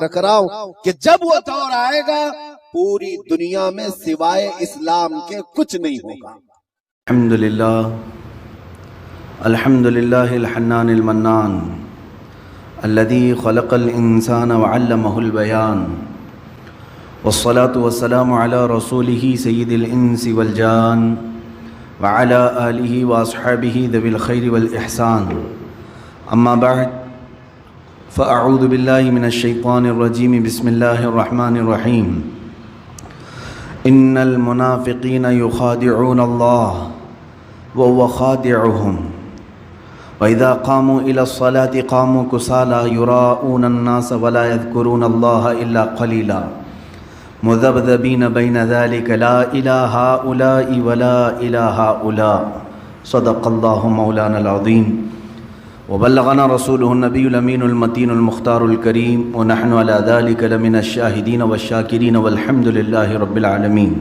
رکھ رہا ہوں کہ جب وہ دور آئے گا پوری دنیا میں سوائے اسلام کے کچھ نہیں ہوگا۔ الحمدللہ الحنان المنان الذي خلق الانسان وعلمه البيان والصلاة والسلام على رسوله سيد الانس والجان وعلى آله واصحابه ذوي الخير والإحسان اما بعد فأعوذ بالله من الشيطان الرجيم بسم الله الرحمن الرحيم إن المنافقين يخادعون الله وهو خادعهم وإذا قاموا إلى الصلاة قاموا كسالى يراءون الناس ولا يذكرون الله إلا قليلا مذبذبين بين ذلك لا إلى هؤلاء ولا إلى هؤلاء صدق الله مولانا العظيم وبلغنا رسوله النبي الأمين المتين المختار الكريم ونحن على ذلك لمن الشاهدين والشاكرين والحمد لله رب العالمين۔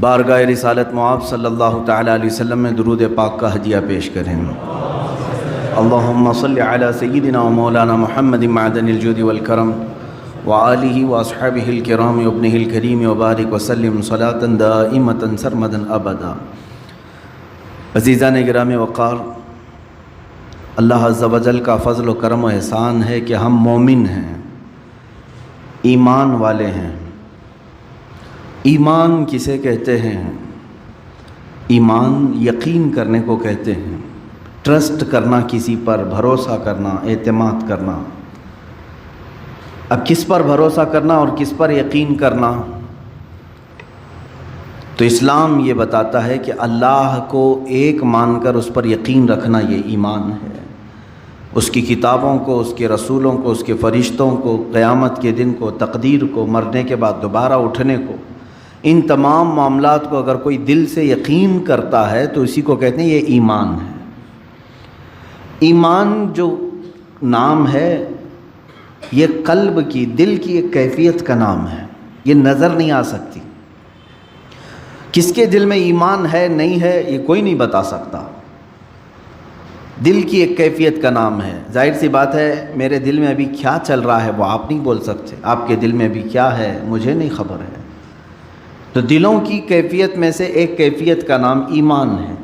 بارگاہ رسالت معاب صلی اللہ تعالی علیہ وسلم میں درود پاک کا ہدیہ پیش کریں۔ اللہم صلی علی سیدنا و مولانا محمد معدن الجود والکرم وآلہ واصحابہ الکرام وابنہ الکریم وبارک وسلم صلاة دائمة سرمدا ابدا۔ عزیزان گرامی وقار، اللہ عز و جل کا فضل و کرم و احسان ہے کہ ہم مومن ہیں، ایمان والے ہیں۔ ایمان کسے کہتے ہیں؟ ایمان یقین کرنے کو کہتے ہیں، ٹرسٹ کرنا، کسی پر بھروسہ کرنا، اعتماد کرنا۔ اب کس پر بھروسہ کرنا اور کس پر یقین کرنا؟ تو اسلام یہ بتاتا ہے کہ اللہ کو ایک مان کر اس پر یقین رکھنا یہ ایمان ہے، اس کی کتابوں کو، اس کے رسولوں کو، اس کے فرشتوں کو، قیامت کے دن کو، تقدیر کو، مرنے کے بعد دوبارہ اٹھنے کو، ان تمام معاملات کو اگر کوئی دل سے یقین کرتا ہے تو اسی کو کہتے ہیں یہ ایمان ہے۔ ایمان جو نام ہے یہ قلب کی، دل کی ایک کیفیت کا نام ہے، یہ نظر نہیں آ سکتی۔ کس کے دل میں ایمان ہے نہیں ہے یہ کوئی نہیں بتا سکتا، دل کی ایک کیفیت کا نام ہے۔ ظاہر سی بات ہے میرے دل میں ابھی کیا چل رہا ہے وہ آپ نہیں بول سکتے، آپ کے دل میں ابھی کیا ہے مجھے نہیں خبر ہے۔ تو دلوں کی کیفیت میں سے ایک کیفیت کا نام ایمان ہے۔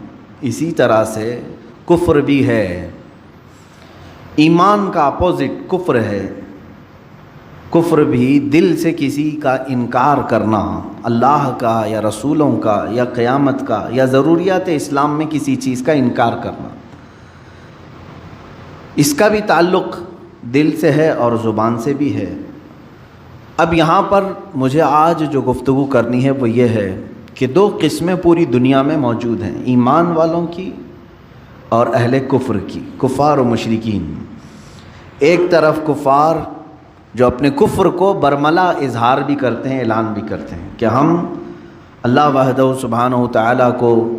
اسی طرح سے کفر بھی ہے، ایمان کا اپوزٹ کفر ہے۔ کفر بھی دل سے کسی کا انکار کرنا، اللہ کا یا رسولوں کا یا قیامت کا یا ضروریات اسلام میں کسی چیز کا انکار کرنا، اس کا بھی تعلق دل سے ہے اور زبان سے بھی ہے۔ اب یہاں پر مجھے آج جو گفتگو کرنی ہے وہ یہ ہے کہ دو قسمیں پوری دنیا میں موجود ہیں، ایمان والوں کی اور اہل کفر کی، کفار و مشرکین۔ ایک طرف کفار جو اپنے کفر کو برملا اظہار بھی کرتے ہیں، اعلان بھی کرتے ہیں کہ ہم اللہ وحدہ سبحانہ و تعالیٰ کو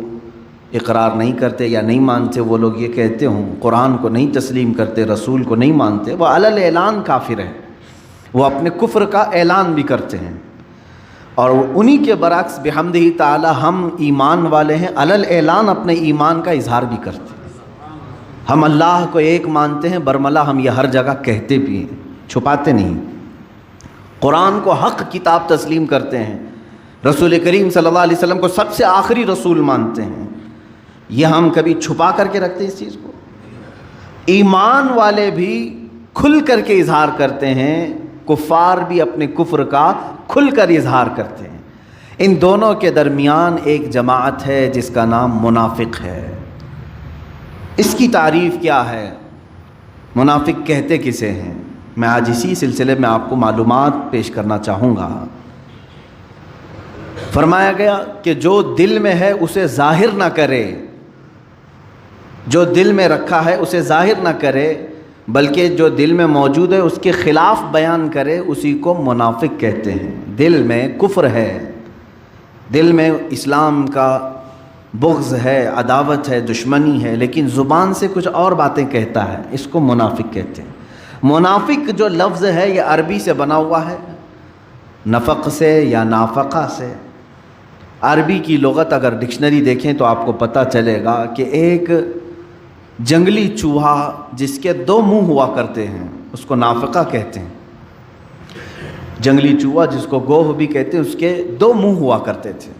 اقرار نہیں کرتے یا نہیں مانتے۔ وہ لوگ یہ کہتے ہوں قرآن کو نہیں تسلیم کرتے، رسول کو نہیں مانتے، وہ علی الاعلان کافر ہیں، وہ اپنے کفر کا اعلان بھی کرتے ہیں۔ اور انہی کے برعکس بحمدہ تعالی ہم ایمان والے ہیں، علی الاعلان اپنے ایمان کا اظہار بھی کرتے ہیں۔ ہم اللہ کو ایک مانتے ہیں، برملا ہم یہ ہر جگہ کہتے بھی ہیں، چھپاتے نہیں۔ قرآن کو حق کتاب تسلیم کرتے ہیں، رسول کریم صلی اللہ علیہ وسلم کو سب سے آخری رسول مانتے ہیں، یہ ہم کبھی چھپا کر کے رکھتے ہیں اس چیز کو؟ ایمان والے بھی کھل کر کے اظہار کرتے ہیں، کفار بھی اپنے کفر کا کھل کر اظہار کرتے ہیں۔ ان دونوں کے درمیان ایک جماعت ہے جس کا نام منافق ہے۔ اس کی تعریف کیا ہے؟ منافق کہتے کسے ہیں؟ میں آج اسی سلسلے میں آپ کو معلومات پیش کرنا چاہوں گا۔ فرمایا گیا کہ جو دل میں ہے اسے ظاہر نہ کرے، جو دل میں رکھا ہے اسے ظاہر نہ کرے، بلکہ جو دل میں موجود ہے اس کے خلاف بیان کرے، اسی کو منافق کہتے ہیں۔ دل میں کفر ہے، دل میں اسلام کا بغض ہے، عداوت ہے، دشمنی ہے، لیکن زبان سے کچھ اور باتیں کہتا ہے، اس کو منافق کہتے ہیں۔ منافق جو لفظ ہے یہ عربی سے بنا ہوا ہے، نفق سے یا نافقہ سے۔ عربی کی لغت اگر ڈکشنری دیکھیں تو آپ کو پتہ چلے گا کہ ایک جنگلی چوہا جس کے دو منہ ہوا کرتے ہیں اس کو نافقہ کہتے ہیں، جنگلی چوہا جس کو گوہ بھی کہتے ہیں، اس کے 2 منہ ہوا کرتے تھے.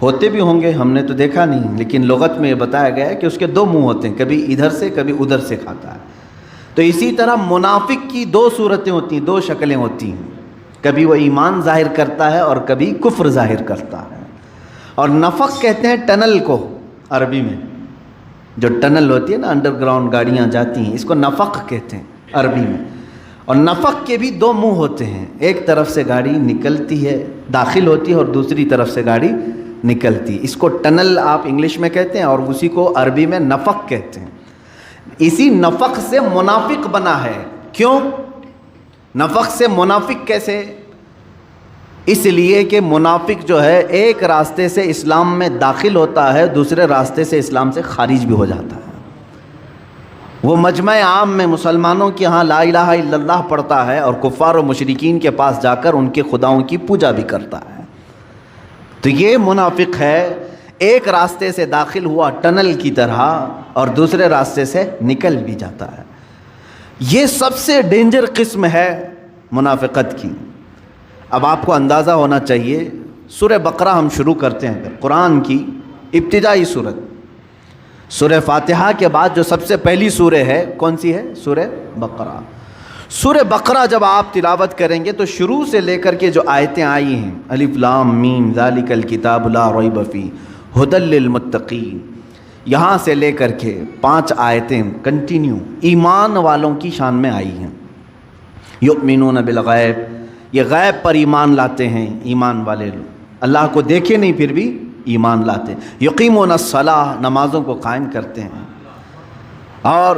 ہوتے بھی ہوں گے، ہم نے تو دیکھا نہیں، لیکن لغت میں یہ بتایا گیا ہے کہ اس کے 2 منہ ہوتے ہیں، کبھی ادھر سے کبھی ادھر سے کھاتا ہے. تو اسی طرح منافق کی 2 صورتیں ہوتی ہیں، 2 شکلیں ہوتی ہیں. کبھی وہ ایمان ظاہر کرتا ہے اور کبھی کفر ظاہر کرتا ہے. اور نفق کہتے ہیں ٹنل کو عربی میں، جو ٹنل ہوتی ہے نا، انڈر گراؤنڈ گاڑیاں جاتی ہیں، اس کو نفق کہتے ہیں عربی میں. اور نفق کے بھی 2 منہ ہوتے ہیں، ایک طرف سے گاڑی نکلتی ہے، داخل ہوتی ہے، اور دوسری طرف سے گاڑی نکلتی. اس کو ٹنل آپ انگلش میں کہتے ہیں اور اسی کو عربی میں نفق کہتے ہیں. اسی نفق سے منافق بنا ہے. کیوں نفق سے منافق کیسے؟ اس لیے کہ منافق جو ہے ایک راستے سے اسلام میں داخل ہوتا ہے، دوسرے راستے سے اسلام سے خارج بھی ہو جاتا ہے. وہ مجمع عام میں مسلمانوں کے ہاں لا الہ الا اللہ پڑھتا ہے اور کفار و مشرکین کے پاس جا کر ان کے خداؤں کی پوجا بھی کرتا ہے. تو یہ منافق ہے، ایک راستے سے داخل ہوا ٹنل کی طرح اور دوسرے راستے سے نکل بھی جاتا ہے. یہ سب سے ڈینجر قسم ہے منافقت کی. اب آپ کو اندازہ ہونا چاہیے، سورہ بقرہ ہم شروع کرتے ہیں. قرآن کی ابتدائی سورت، سورہ فاتحہ کے بعد جو سب سے پہلی سورہ ہے کون سی ہے؟ سورہ بقرہ. سورہ بقرہ جب آپ تلاوت کریں گے تو شروع سے لے کر کے جو آیتیں آئی ہیں، الف لام میم ذالک الکتاب لا ریب فیہ ھدی للمتقین، یہاں سے لے کر کے 5 آیتیں کنٹینیو ایمان والوں کی شان میں آئی ہیں. یؤمنون بالغیب، یہ غیب پر ایمان لاتے ہیں. ایمان والے لوگ اللہ کو دیکھے نہیں پھر بھی ایمان لاتے ہیں. یقیمون الصلاۃ، نمازوں کو قائم کرتے ہیں، اور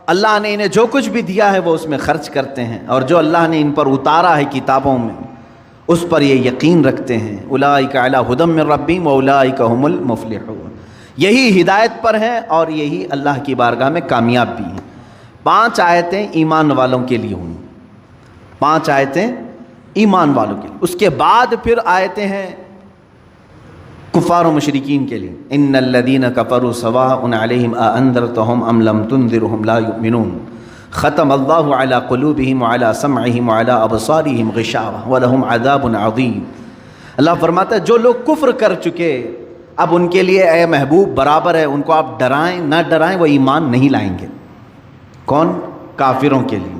اللہ نے انہیں جو کچھ بھی دیا ہے وہ اس میں خرچ کرتے ہیں، اور جو اللہ نے ان پر اتارا ہے کتابوں میں اس پر یہ یقین رکھتے ہیں. اولئک علی ھدی من ربہم واولئک هم المفلحون، یہی ہدایت پر ہیں اور یہی اللہ کی بارگاہ میں کامیاب بھی ہیں. 5 آیتیں ایمان والوں کے لیے ہوئیں، 5 آیتیں ایمان والوں کے لیے. اس کے بعد پھر آیتیں ہیں کفار و مشرکین کے لیے. ان الذین کفروا سواء علیہم اانذرتہم ام لم تنذرہم لا یؤمنون ختم اللہ علی قلوبہم وعلی سمعہم وعلی ابصارہم غشاوہ ولہم عذاب عظیم. اللہ فرماتا ہے جو لوگ کفر کر چکے، اب ان کے لیے اے محبوب برابر ہے، ان کو آپ ڈرائیں نہ ڈرائیں وہ ایمان نہیں لائیں گے. کون؟ کافروں کے لیے.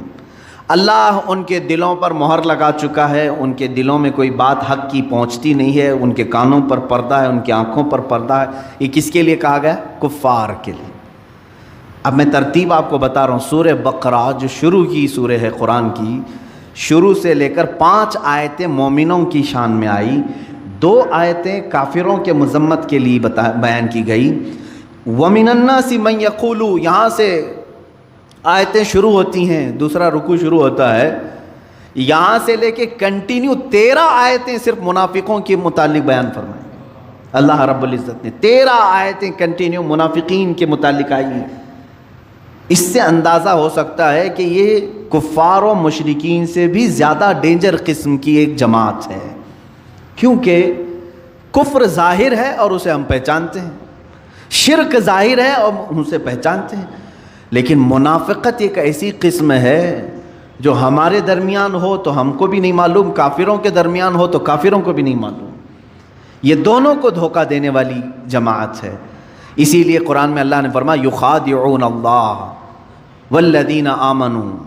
اللہ ان کے دلوں پر مہر لگا چکا ہے، ان کے دلوں میں کوئی بات حق کی پہنچتی نہیں ہے، ان کے کانوں پر پردہ ہے، ان کی آنکھوں پر پردہ ہے. یہ کس کے لیے کہا گیا؟ کفار کے لیے. اب میں ترتیب آپ کو بتا رہا ہوں. سورہ بقرہ جو شروع کی سورہ ہے قرآن کی، شروع سے لے کر 5 آیتیں مومنوں کی شان میں آئی، 2 آیتیں کافروں کے مذمت کے لیے بیان کی گئی. وَمِنَ النَّاسِ مَن يَقُولُ، یہاں سے آیتیں شروع ہوتی ہیں، دوسرا رکوع شروع ہوتا ہے. یہاں سے لے کے کنٹینیو 13 آیتیں صرف منافقوں کے متعلق بیان فرمائیں. اللہ رب العزت نے 13 آیتیں کنٹینیو منافقین کے متعلق آئی ہیں. اس سے اندازہ ہو سکتا ہے کہ یہ کفار و مشرکین سے بھی زیادہ ڈینجر قسم کی ایک جماعت ہے، کیونکہ کفر ظاہر ہے اور اسے ہم پہچانتے ہیں، شرک ظاہر ہے اور ہم اسے پہچانتے ہیں، لیکن منافقت ایک ایسی قسم ہے جو ہمارے درمیان ہو تو ہم کو بھی نہیں معلوم، کافروں کے درمیان ہو تو کافروں کو بھی نہیں معلوم. یہ دونوں کو دھوکہ دینے والی جماعت ہے. اسی لیے قرآن میں اللہ نے فرمایا یخادعون اللہ والذین آمنوا،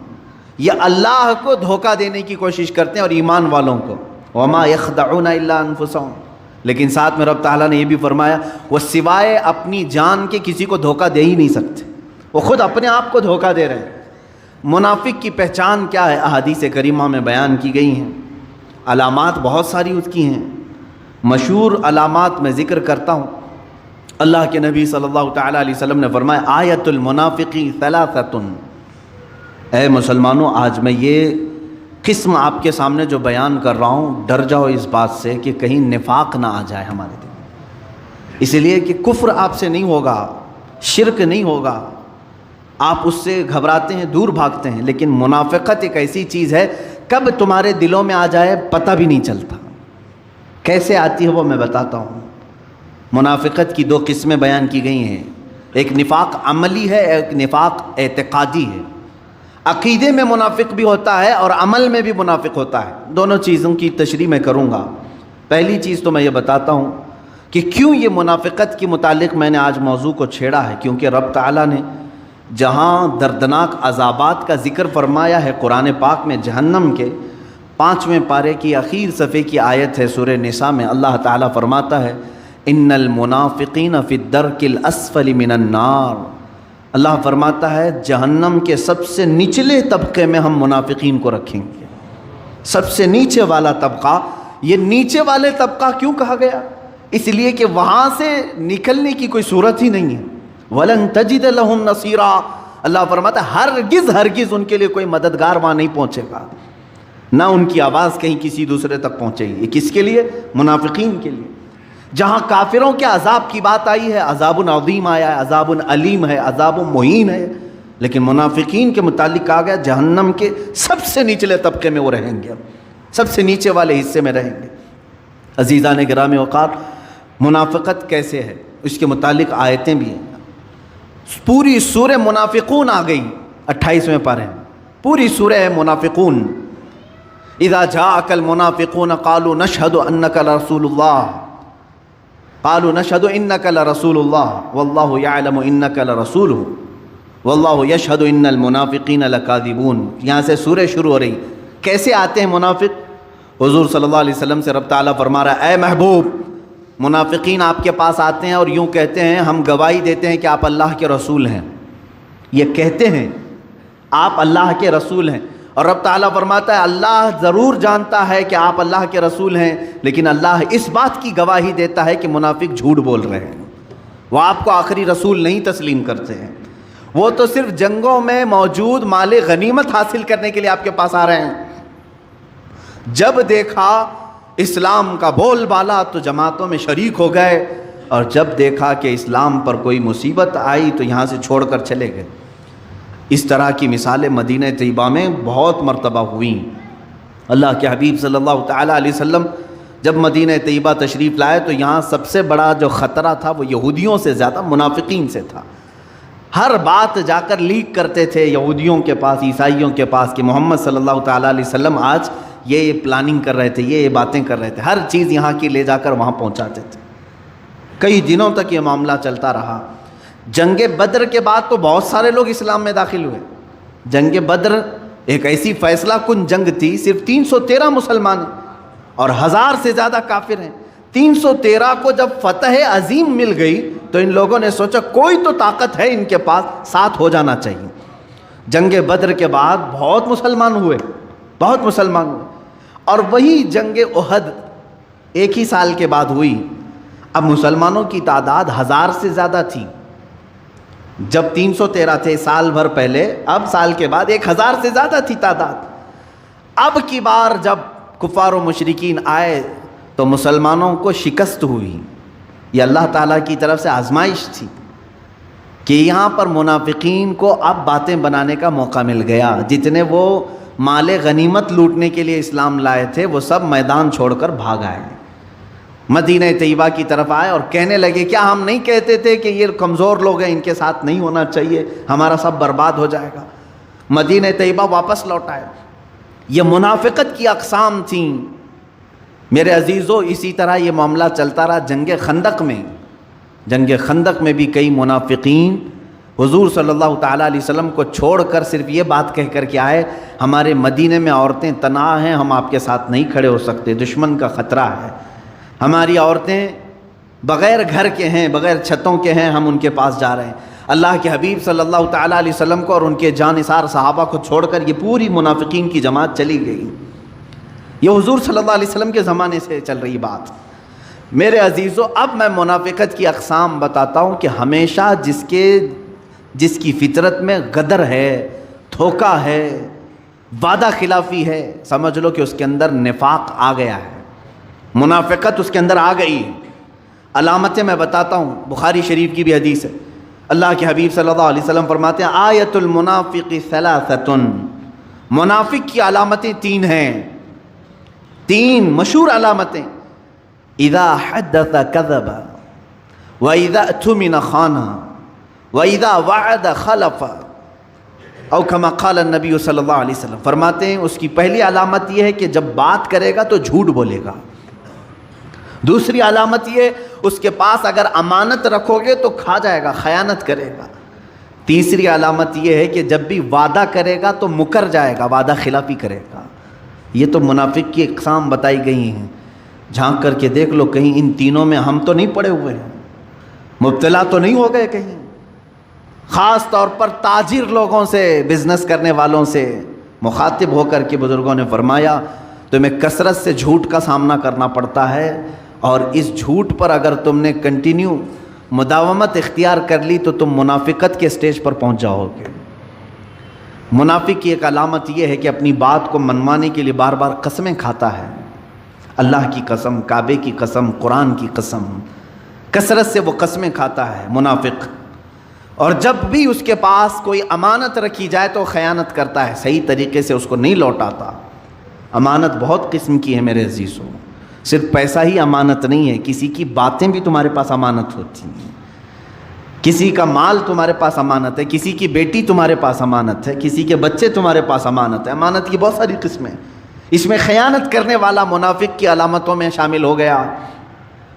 یہ اللہ کو دھوکہ دینے کی کوشش کرتے ہیں اور ایمان والوں کو. وما یخدعون الا انفسهم، لیکن ساتھ میں رب تعالیٰ نے یہ بھی فرمایا وہ سوائے اپنی جان کے کسی کو دھوکہ دے ہی نہیں سکتے، وہ خود اپنے آپ کو دھوکہ دے رہے ہیں. منافق کی پہچان کیا ہے؟ احادیث کریمہ میں بیان کی گئی ہیں. علامات بہت ساری اس کی ہیں، مشہور علامات میں ذکر کرتا ہوں. اللہ کے نبی صلی اللہ تعالیٰ علیہ وسلم نے فرمایا آیت المنافقی ثلاثۃ. اے مسلمانوں، آج میں یہ قسم آپ کے سامنے جو بیان کر رہا ہوں، ڈر جاؤ اس بات سے کہ کہیں نفاق نہ آ جائے ہمارے دل میں. اس لیے کہ کفر آپ سے نہیں ہوگا، شرک نہیں ہوگا، آپ اس سے گھبراتے ہیں، دور بھاگتے ہیں، لیکن منافقت ایک ایسی چیز ہے کب تمہارے دلوں میں آ جائے پتہ بھی نہیں چلتا. کیسے آتی ہے وہ میں بتاتا ہوں. منافقت کی 2 قسمیں بیان کی گئی ہیں، ایک نفاق عملی ہے، ایک نفاق اعتقادی ہے. عقیدے میں منافق بھی ہوتا ہے اور عمل میں بھی منافق ہوتا ہے. دونوں چیزوں کی تشریح میں کروں گا. پہلی چیز تو میں یہ بتاتا ہوں کہ کیوں یہ منافقت کے متعلق میں نے آج موضوع کو چھیڑا ہے. کیونکہ رب تعالیٰ نے جہاں دردناک عذابات کا ذکر فرمایا ہے قرآن پاک میں جہنم کے 5ویں پارے کی اخیر صفحے کی آیت ہے سورہ نساء میں. اللہ تعالیٰ فرماتا ہے ان المنافقین فی الدرک الاسفل من النار. اللہ فرماتا ہے جہنم کے سب سے نچلے طبقے میں ہم منافقین کو رکھیں گے. سب سے نیچے والا طبقہ. یہ نیچے والے طبقہ کیوں کہا گیا؟ اس لیے کہ وہاں سے نکلنے کی کوئی صورت ہی نہیں ہے. وَلَن تَجِدَ لَهُمْ نَصِيرًا. اللہ فرماتا ہے ہرگز ان کے لیے کوئی مددگار وہاں نہیں پہنچے گا، نہ ان کی آواز کہیں کسی دوسرے تک پہنچے گی. یہ کس کے لیے؟ منافقین کے لیے. جہاں کافروں کے عذاب کی بات آئی ہے، عذاب عظیم آیا ہے، عذاب علیم ہے، عذاب مہین ہے، لیکن منافقین کے متعلق کہا گیا جہنم کے سب سے نچلے طبقے میں وہ رہیں گے، سب سے نیچے والے حصے میں رہیں گے. عزیزان گرامی اوقات، منافقت کیسے ہے اس کے متعلق آیتیں بھی ہیں. پوری سورہ منافقون آ گئی 28ویں پارے میں. پوری سورہ ہے منافقون. اذا جاءك المنافقون قالوا نشهد انك لرسول الله قالوا نشهد انك لرسول الله والله يعلم انك لرسوله والله يشهد ان المنافقين لكاذبون. یہاں سے سورہ شروع ہو رہی. کیسے آتے ہیں منافق؟ حضور صلی اللہ علیہ وسلم سے رب تعالیٰ فرما رہا ہے اے محبوب، منافقین آپ کے پاس آتے ہیں اور یوں کہتے ہیں ہم گواہی دیتے ہیں کہ آپ اللہ کے رسول ہیں. یہ کہتے ہیں آپ اللہ کے رسول ہیں، اور رب تعالیٰ فرماتا ہے اللہ ضرور جانتا ہے کہ آپ اللہ کے رسول ہیں، لیکن اللہ اس بات کی گواہی دیتا ہے کہ منافق جھوٹ بول رہے ہیں. وہ آپ کو آخری رسول نہیں تسلیم کرتے ہیں. وہ تو صرف جنگوں میں موجود مال غنیمت حاصل کرنے کے لیے آپ کے پاس آ رہے ہیں. جب دیکھا اسلام کا بول بالا تو جماعتوں میں شریک ہو گئے، اور جب دیکھا کہ اسلام پر کوئی مصیبت آئی تو یہاں سے چھوڑ کر چلے گئے. اس طرح کی مثالیں مدینہ طیبہ میں بہت مرتبہ ہوئیں. اللہ کے حبیب صلی اللہ تعالیٰ علیہ وسلم جب مدینہ طیبہ تشریف لائے تو یہاں سب سے بڑا جو خطرہ تھا وہ یہودیوں سے زیادہ منافقین سے تھا. ہر بات جا کر لیک کرتے تھے یہودیوں کے پاس، عیسائیوں کے پاس، کہ محمد صلی اللہ تعالیٰ علیہ وسلم آج یہ پلاننگ کر رہے تھے، یہ باتیں کر رہے تھے. ہر چیز یہاں کی لے جا کر وہاں پہنچاتے تھے. کئی دنوں تک یہ معاملہ چلتا رہا. جنگ بدر کے بعد تو بہت سارے لوگ اسلام میں داخل ہوئے. جنگ بدر ایک ایسی فیصلہ کن جنگ تھی، صرف 313 مسلمان ہیں اور 1000 سے زیادہ کافر ہیں. 313 کو جب فتح عظیم مل گئی تو ان لوگوں نے سوچا کوئی تو طاقت ہے ان کے پاس، ساتھ ہو جانا چاہیے. جنگ بدر کے بعد بہت مسلمان ہوئے. اور وہی جنگ احد ایک ہی سال کے بعد ہوئی. اب مسلمانوں کی تعداد 1000 سے زیادہ تھی. جب 313 تھے سال بھر پہلے، اب سال کے بعد 1000 سے زیادہ تھی تعداد. اب کی بار جب کفار و مشرکین آئے تو مسلمانوں کو شکست ہوئی. یہ اللہ تعالیٰ کی طرف سے آزمائش تھی کہ یہاں پر منافقین کو اب باتیں بنانے کا موقع مل گیا. جتنے وہ مال غنیمت لوٹنے کے لیے اسلام لائے تھے وہ سب میدان چھوڑ کر بھاگ آئے، مدینہ طیبہ کی طرف آئے اور کہنے لگے کیا ہم نہیں کہتے تھے کہ یہ کمزور لوگ ہیں، ان کے ساتھ نہیں ہونا چاہیے، ہمارا سب برباد ہو جائے گا. مدینہ طیبہ واپس لوٹ آئے. یہ منافقت کی اقسام تھیں میرے عزیزو. اسی طرح یہ معاملہ چلتا رہا جنگ خندق میں بھی کئی منافقین حضور صلی اللہ تعالیٰ علیہ وسلم کو چھوڑ کر صرف یہ بات کہہ کر کے آئے ہمارے مدینے میں عورتیں تنہا ہیں، ہم آپ کے ساتھ نہیں کھڑے ہو سکتے، دشمن کا خطرہ ہے، ہماری عورتیں بغیر گھر کے ہیں، بغیر چھتوں کے ہیں، ہم ان کے پاس جا رہے ہیں. اللہ کے حبیب صلی اللہ تعالیٰ علیہ وسلم کو اور ان کے جانثار صحابہ کو چھوڑ کر یہ پوری منافقین کی جماعت چلی گئی. یہ حضور صلی اللہ علیہ وسلم کے زمانے سے چل رہی بات. میرے عزیزو، اب میں منافقت کی اقسام بتاتا ہوں کہ ہمیشہ جس کی فطرت میں غدر ہے، دھوکہ ہے، وعدہ خلافی ہے، سمجھ لو کہ اس کے اندر نفاق آ گیا ہے، منافقت اس کے اندر آ گئی. علامتیں میں بتاتا ہوں، بخاری شریف کی بھی حدیث ہے. اللہ کے حبیب صلی اللہ علیہ وسلم فرماتے ہیں آیت المنافق ثلاثۃ. منافق کی علامتیں 3 ہیں، 3 مشہور علامتیں. اذا حدث كذب واذا اؤتمن خان واذا وعد خلف او کما قال النبی صلی اللہ علیہ وسلم، فرماتے ہیں اس کی پہلی علامت یہ ہے کہ جب بات کرے گا تو جھوٹ بولے گا. دوسری علامت یہ، اس کے پاس اگر امانت رکھو گے تو کھا جائے گا، خیانت کرے گا. تیسری علامت یہ ہے کہ جب بھی وعدہ کرے گا تو مکر جائے گا، وعدہ خلافی کرے گا. یہ تو منافق کی اقسام بتائی گئی ہیں. جھانک کر کے دیکھ لو کہیں ان تینوں میں ہم تو نہیں پڑے ہوئے ہیں، مبتلا تو نہیں ہو گئے کہیں. خاص طور پر تاجر لوگوں سے، بزنس کرنے والوں سے مخاطب ہو کر کے بزرگوں نے فرمایا تمہیں کثرت سے جھوٹ کا سامنا کرنا پڑتا ہے، اور اس جھوٹ پر اگر تم نے کنٹینیو مداومت اختیار کر لی تو تم منافقت کے سٹیج پر پہنچ جاؤ گے. منافق کی ایک علامت یہ ہے کہ اپنی بات کو منوانے کے لیے بار بار قسمیں کھاتا ہے. اللہ کی قسم، کعبے کی قسم، قرآن کی قسم، کثرت سے وہ قسمیں کھاتا ہے منافق. اور جب بھی اس کے پاس کوئی امانت رکھی جائے تو خیانت کرتا ہے، صحیح طریقے سے اس کو نہیں لوٹاتا. امانت بہت قسم کی ہے میرے عزیزوں، صرف پیسہ ہی امانت نہیں ہے، کسی کی باتیں بھی تمہارے پاس امانت ہوتی ہیں، کسی کا مال تمہارے پاس امانت ہے، کسی کی بیٹی تمہارے پاس امانت ہے، کسی کے بچے تمہارے پاس امانت ہے. امانت کی بہت ساری قسمیں، اس میں خیانت کرنے والا منافق کی علامتوں میں شامل ہو گیا.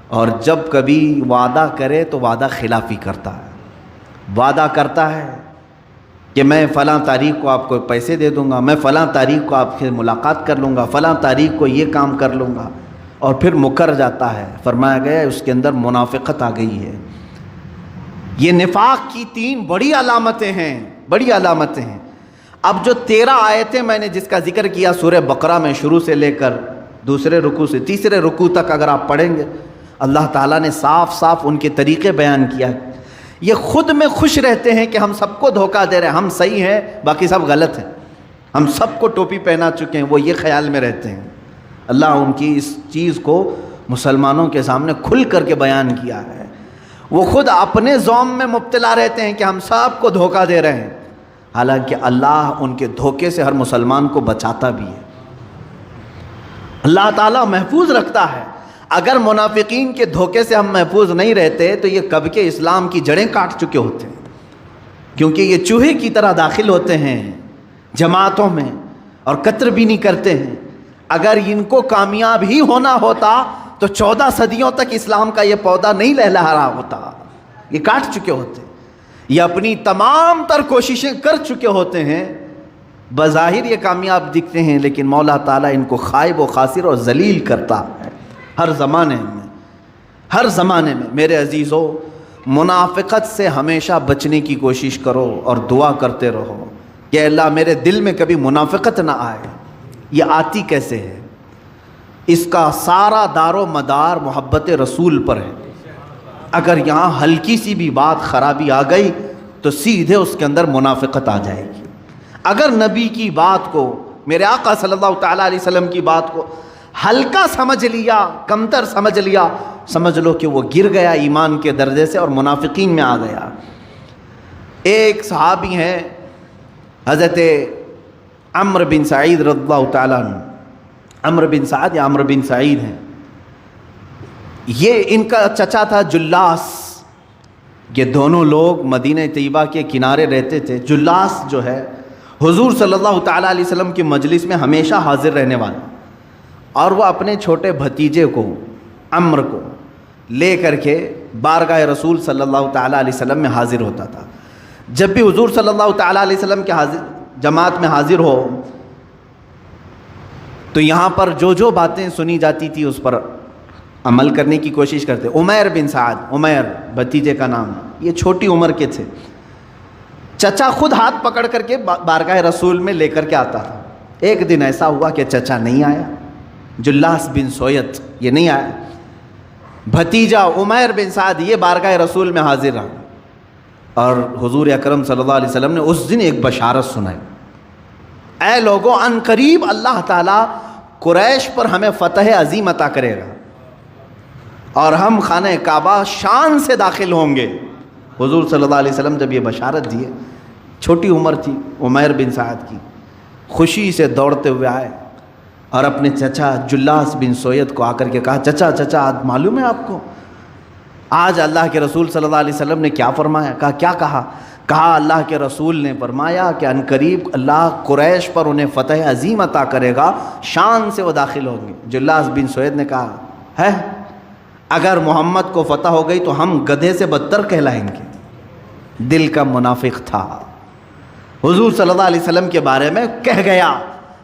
اور جب کبھی وعدہ کرے تو وعدہ خلافی کرتا ہے. وعدہ کرتا ہے کہ میں فلاں تاریخ کو آپ کو پیسے دے دوں گا، میں فلاں تاریخ کو آپ سے ملاقات کر لوں گا، فلاں تاریخ کو یہ کام کر لوں گا، اور پھر مکر جاتا ہے. فرمایا گیا اس کے اندر منافقت آ گئی ہے. یہ نفاق کی 3 بڑی علامتیں ہیں، بڑی علامتیں ہیں. اب جو 13 آیتیں میں نے جس کا ذکر کیا سورہ بقرہ میں، شروع سے لے کر دوسرے رکوع سے تیسرے رکوع تک اگر آپ پڑھیں گے، اللہ تعالیٰ نے صاف صاف ان کے طریقے بیان کیا ہے. یہ خود میں خوش رہتے ہیں کہ ہم سب کو دھوکہ دے رہے ہیں، ہم صحیح ہیں باقی سب غلط ہیں، ہم سب کو ٹوپی پہنا چکے ہیں، وہ یہ خیال میں رہتے ہیں. اللہ ان کی اس چیز کو مسلمانوں کے سامنے کھل کر کے بیان کیا ہے. وہ خود اپنے زوم میں مبتلا رہتے ہیں کہ ہم سب کو دھوکہ دے رہے ہیں، حالانکہ اللہ ان کے دھوکے سے ہر مسلمان کو بچاتا بھی ہے. اللہ تعالیٰ محفوظ رکھتا ہے. اگر منافقین کے دھوکے سے ہم محفوظ نہیں رہتے تو یہ کب کے اسلام کی جڑیں کاٹ چکے ہوتے ہیں، کیونکہ یہ چوہے کی طرح داخل ہوتے ہیں جماعتوں میں اور قطر بھی نہیں کرتے ہیں. اگر ان کو کامیاب ہی ہونا ہوتا تو 14 صدیوں تک اسلام کا یہ پودا نہیں لہلہا رہا ہوتا. یہ کاٹ چکے ہوتے، یہ اپنی تمام تر کوششیں کر چکے ہوتے ہیں. بظاہر یہ کامیاب دکھتے ہیں لیکن مولا تعالیٰ ان کو خائب و خاسر اور ذلیل کرتا ہے ہر زمانے میں، ہر زمانے میں. میرے عزیزو، منافقت سے ہمیشہ بچنے کی کوشش کرو اور دعا کرتے رہو کہ اللہ میرے دل میں کبھی منافقت نہ آئے. یہ آتی کیسے ہے؟ اس کا سارا دار و مدار محبت رسول پر ہے. اگر یہاں ہلکی سی بھی بات خرابی آ گئی تو سیدھے اس کے اندر منافقت آ جائے گی. اگر نبی کی بات کو، میرے آقا صلی اللہ تعالیٰ علیہ وسلم کی بات کو ہلکا سمجھ لیا، کمتر سمجھ لیا، سمجھ لو کہ وہ گر گیا ایمان کے درجے سے اور منافقین میں آ گیا. ایک صحابی ہیں حضرت عمرو بن سعید رضی اللہ تعالیٰ عنہ. عمرو بن سعد یا عمرو بن سعید ہیں. یہ ان کا چچا تھا جلاس. یہ دونوں لوگ مدینہ طیبہ کے کنارے رہتے تھے. جلاس جو ہے حضور صلی اللہ تعالیٰ علیہ وسلم کی مجلس میں ہمیشہ حاضر رہنے والا، اور وہ اپنے چھوٹے بھتیجے کو عمرو کو لے کر کے بارگاہ رسول صلی اللہ تعالیٰ علیہ وسلم میں حاضر ہوتا تھا. جب بھی حضور صلی اللہ تعالیٰ علیہ وسلم کے جماعت میں حاضر ہو تو یہاں پر جو باتیں سنی جاتی تھی اس پر عمل کرنے کی کوشش کرتے. عمیر بن سعد، عمیر بھتیجے کا نام، یہ چھوٹی عمر کے تھے. چچا خود ہاتھ پکڑ کر کے بارگاہ رسول میں لے کر کے آتا تھا. ایک دن ایسا ہوا کہ چچا نہیں آیا، جلاس بن سویت یہ نہیں آیا. بھتیجا عمیر بن سعد یہ بارگاہ رسول میں حاضر رہا، اور حضور اکرم صلی اللہ علیہ وسلم نے اس دن ایک بشارت سنائی. اے لوگوں، ان قریب اللہ تعالیٰ قریش پر ہمیں فتح عظیم عطا کرے گا اور ہم خانہ کعبہ شان سے داخل ہوں گے. حضور صلی اللہ علیہ وسلم جب یہ بشارت دیے، چھوٹی عمر تھی عمیر بن سعد کی، خوشی سے دوڑتے ہوئے آئے اور اپنے چچا جلاس بن سویت کو آ کر کے کہا، چچا آج معلوم ہے آپ کو آج اللہ کے رسول صلی اللہ علیہ وسلم نے کیا فرمایا؟ کہا کہا اللہ کے رسول نے فرمایا کہ عنقریب اللہ قریش پر انہیں فتح عظیم عطا کرے گا، شان سے وہ داخل ہوں گے۔ جلاس بن سوید نے کہا ہے اگر محمد کو فتح ہو گئی تو ہم گدھے سے بدتر کہلائیں گے۔ دل کا منافق تھا، حضور صلی اللہ علیہ وسلم کے بارے میں کہہ گیا،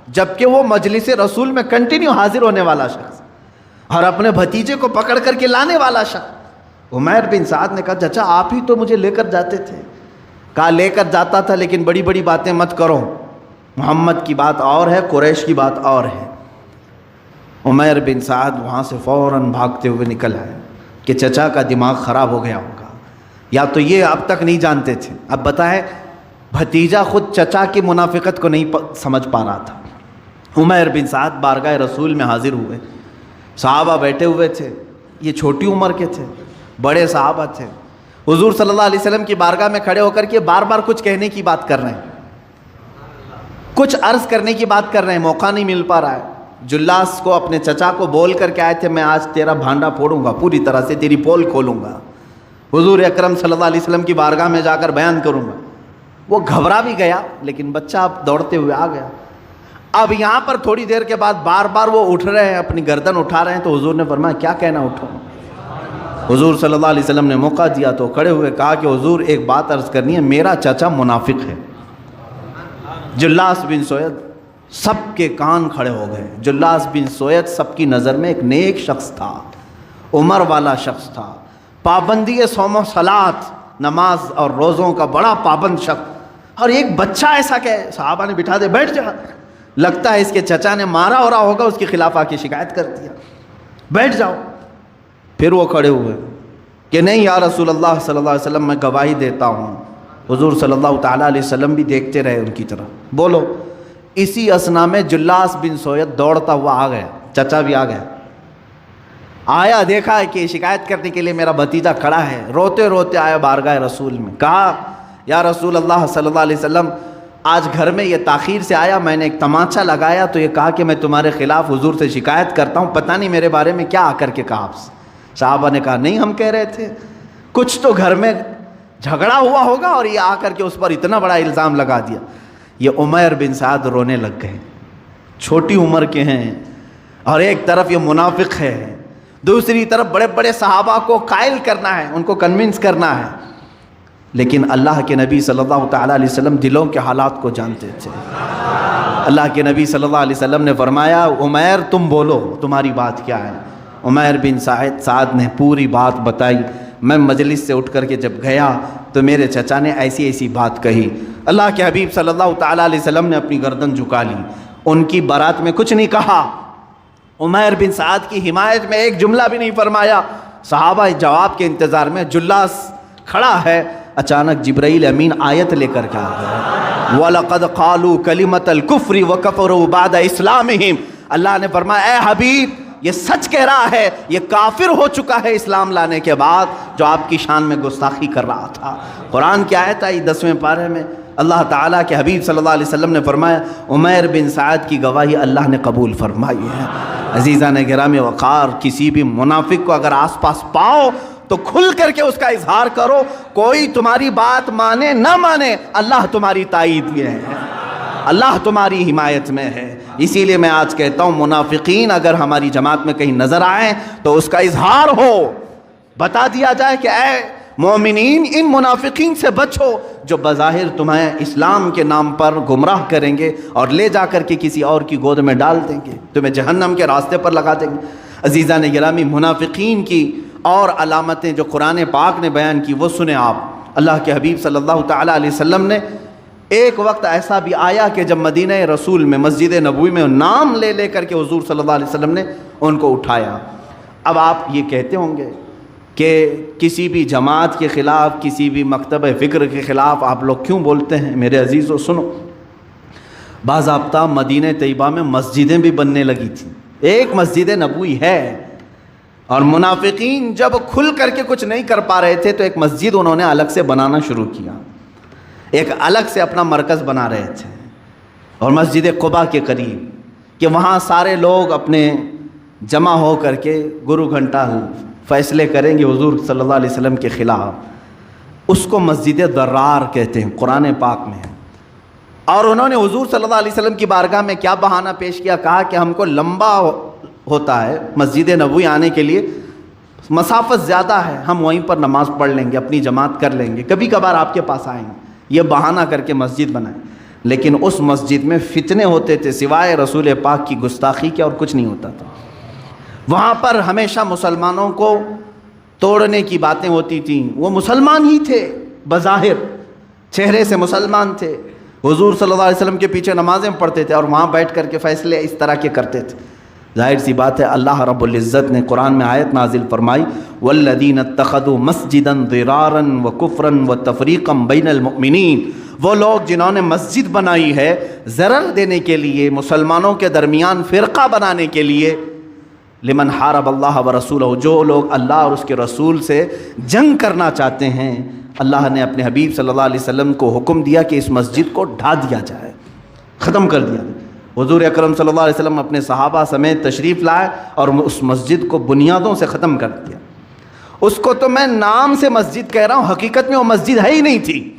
جبکہ وہ مجلس رسول میں کنٹینیو حاضر ہونے والا شخص اور اپنے بھتیجے کو پکڑ کر کے لانے والا شخص۔ عمیر بن سعد نے کہا چچا آپ ہی تو مجھے لے کر جاتے تھے۔ کہا لے کر جاتا تھا لیکن بڑی بڑی باتیں مت کرو، محمد کی بات اور ہے، قریش کی بات اور ہے۔ عمیر بن سعد وہاں سے فوراً بھاگتے ہوئے نکل آئے کہ چچا کا دماغ خراب ہو گیا ہوگا، یا تو یہ اب تک نہیں جانتے تھے۔ اب بتائیں بھتیجا خود چچا کی منافقت کو نہیں سمجھ پا رہا تھا۔ عمیر بن سعد بارگاہ رسول میں حاضر ہوئے، صحابہ بیٹھے ہوئے تھے، یہ چھوٹی عمر کے تھے، بڑے صحابہ تھے، حضور صلی اللہ علیہ وسلم کی بارگاہ میں کھڑے ہو کر کے بار بار کچھ کہنے کی بات کر رہے ہیں، کچھ عرض کرنے کی بات کر رہے ہیں، موقع نہیں مل پا رہا ہے۔ جلاس کو اپنے چچا کو بول کر کے آئے تھے میں آج تیرا بھانڈا پھوڑوں گا، پوری طرح سے تیری پول کھولوں گا، حضور اکرم صلی اللہ علیہ وسلم کی بارگاہ میں جا کر بیان کروں گا۔ وہ گھبرا بھی گیا لیکن بچہ اب دوڑتے ہوئے آ گیا۔ اب یہاں پر تھوڑی دیر کے بعد بار بار وہ اٹھ رہے ہیں، اپنی گردن اٹھا رہے ہیں، تو حضور نے فرمایا کیا کہنا اٹھو۔ حضور صلی اللہ علیہ وسلم نے موقع دیا تو کھڑے ہوئے کہا کہ حضور ایک بات عرض کرنی ہے، میرا چچا منافق ہے۔ جلاس بن سوید سب کے کان کھڑے ہو گئے۔ جلاس بن سوید سب کی نظر میں ایک نیک شخص تھا، عمر والا شخص تھا، پابندی صوم و صلات، نماز اور روزوں کا بڑا پابند شخص، اور ایک بچہ ایسا کہ صحابہ نے بٹھا دے بیٹھ جا، لگتا ہے اس کے چچا نے مارا ہو رہا ہوگا، اس کے خلاف آ کے شکایت کر دیا، بیٹھ جاؤ۔ پھر وہ کھڑے ہوئے کہ نہیں یا رسول اللہ صلی اللہ علیہ وسلم میں گواہی دیتا ہوں۔ حضور صلی اللہ تعالیٰ علیہ وسلم بھی دیکھتے رہے ان کی طرف، بولو۔ اسی اسنا میں جلاس بن سوید دوڑتا ہوا آ گیا، چچا بھی آ گیا، آیا دیکھا کہ شکایت کرنے کے لیے میرا بھتیجا کھڑا ہے، روتے روتے آیا بارگاہ رسول میں، کہا یا رسول اللہ صلی اللہ علیہ وسلم آج گھر میں یہ تاخیر سے آیا، میں نے ایک تماچا لگایا تو یہ کہا کہ میں تمہارے خلاف حضور سے شکایت کرتا ہوں، پتہ نہیں میرے بارے میں کیا آ کر کے کہا آپ سے۔ صحابہ نے کہا نہیں ہم کہہ رہے تھے کچھ تو گھر میں جھگڑا ہوا ہوگا اور یہ آ کر کے اس پر اتنا بڑا الزام لگا دیا۔ یہ عمیر بن سعد رونے لگ گئے، چھوٹی عمر کے ہیں اور ایک طرف یہ منافق ہے، دوسری طرف بڑے بڑے صحابہ کو قائل کرنا ہے، ان کو کنونس کرنا ہے، لیکن اللہ کے نبی صلی اللہ تعالیٰ علیہ وسلم دلوں کے حالات کو جانتے تھے۔ اللہ کے نبی صلی اللہ علیہ وسلم نے فرمایا عمیر تم بولو تمہاری بات کیا ہے۔ عمیر بن سعد نے پوری بات بتائی، میں مجلس سے اٹھ کر کے جب گیا تو میرے چچا نے ایسی ایسی بات کہی۔ اللہ کے حبیب صلی اللہ تعالیٰ علیہ وسلم نے اپنی گردن جھکا لی، ان کی بارات میں کچھ نہیں کہا، عمیر بن سعد کی حمایت میں ایک جملہ بھی نہیں فرمایا۔ صحابہ جواب کے انتظار میں، جلاس کھڑا ہے، اچانک جبرائیل امین آیت لے کر کے آ گیا، وَلَقَدْ قَالُوا كَلِمَةَ الْكُفْرِ وَكَفَرُوا بَعْدَ إِسْلَامِهِمْ۔ اللہ نے فرمایا اے حبیب یہ سچ کہہ رہا ہے، یہ کافر ہو چکا ہے اسلام لانے کے بعد جو آپ کی شان میں گستاخی کر رہا تھا۔ قرآن کی آیت آئی 10ویں پارے میں، اللہ تعالیٰ کے حبیب صلی اللہ علیہ وسلم نے فرمایا عمیر بن سعد کی گواہی اللہ نے قبول فرمائی ہے۔ عزیزان گرامی وقار، کسی بھی منافق کو اگر آس پاس پاؤ تو کھل کر کے اس کا اظہار کرو، کوئی تمہاری بات مانے نہ مانے اللہ تمہاری تائید میں ہے، اللہ تمہاری حمایت میں ہے۔ اسی لیے میں آج کہتا ہوں منافقین اگر ہماری جماعت میں کہیں نظر آئیں تو اس کا اظہار ہو، بتا دیا جائے کہ اے مومنین ان منافقین سے بچو جو بظاہر تمہیں اسلام کے نام پر گمراہ کریں گے اور لے جا کر کے کسی اور کی گود میں ڈال دیں گے، تمہیں جہنم کے راستے پر لگا دیں گے۔ عزیزان گرامی منافقین کی اور علامتیں جو قرآن پاک نے بیان کی وہ سنیں آپ۔ اللہ کے حبیب صلی اللہ تعالیٰ علیہ وسلم نے ایک وقت ایسا بھی آیا کہ جب مدینہ رسول میں مسجد نبوی میں نام لے لے کر کے حضور صلی اللہ علیہ وسلم نے ان کو اٹھایا۔ اب آپ یہ کہتے ہوں گے کہ کسی بھی جماعت کے خلاف، کسی بھی مکتب فکر کے خلاف آپ لوگ کیوں بولتے ہیں؟ میرے عزیزو سنو، باضابطہ مدینہ طیبہ میں مسجدیں بھی بننے لگی تھیں، ایک مسجد نبوی ہے، اور منافقین جب کھل کر کے کچھ نہیں کر پا رہے تھے تو ایک مسجد انہوں نے الگ سے بنانا شروع کیا، ایک الگ سے اپنا مرکز بنا رہے تھے، اور مسجد قباء کے قریب کہ وہاں سارے لوگ اپنے جمع ہو کر کے گرو گھنٹہ فیصلے کریں گے حضور صلی اللہ علیہ وسلم کے خلاف۔ اس کو مسجد ضرار کہتے ہیں، قرآن پاک میں ہے۔ اور انہوں نے حضور صلی اللہ علیہ وسلم کی بارگاہ میں کیا بہانہ پیش کیا؟ کہا کہ ہم کو لمبا ہوتا ہے مسجد نبوی آنے کے لیے، مسافت زیادہ ہے، ہم وہیں پر نماز پڑھ لیں گے، اپنی جماعت کر لیں گے، کبھی کبھار آپ کے پاس آئیں گے، یہ بہانہ کر کے مسجد بنائیں۔ لیکن اس مسجد میں فتنے ہوتے تھے، سوائے رسول پاک کی گستاخی کے اور کچھ نہیں ہوتا تھا۔ وہاں پر ہمیشہ مسلمانوں کو توڑنے کی باتیں ہوتی تھیں۔ وہ مسلمان ہی تھے، بظاہر چہرے سے مسلمان تھے، حضور صلی اللہ علیہ وسلم کے پیچھے نمازیں پڑھتے تھے اور وہاں بیٹھ کر کے فیصلے اس طرح کے کرتے تھے۔ ظاہر سی بات ہے، اللہ رب العزت نے قرآن میں آیت نازل فرمائی، وَالَّذِينَ اتَّخَذُوا مَسْجِدًا ضِرَارًا وَكُفْرًا وَتَفْرِيقًا بَيْنَ الْمُؤْمِنِينَ، وہ لوگ جنہوں نے مسجد بنائی ہے ضرر دینے کے لیے، مسلمانوں کے درمیان فرقہ بنانے کے لیے، لمن حارب اللہ ورسولہ، جو لوگ اللہ اور اس کے رسول سے جنگ کرنا چاہتے ہیں، اللہ نے اپنے حبیب صلی اللہ علیہ وسلم کو حکم دیا کہ اس مسجد کو ڈھا دیا جائے، ختم کر دیا۔ حضور اکرم صلی اللہ علیہ وسلم اپنے صحابہ سمیت تشریف لائے اور اس مسجد کو بنیادوں سے ختم کر دیا۔ اس کو تو میں نام سے مسجد کہہ رہا ہوں، حقیقت میں وہ مسجد ہے ہی نہیں تھی۔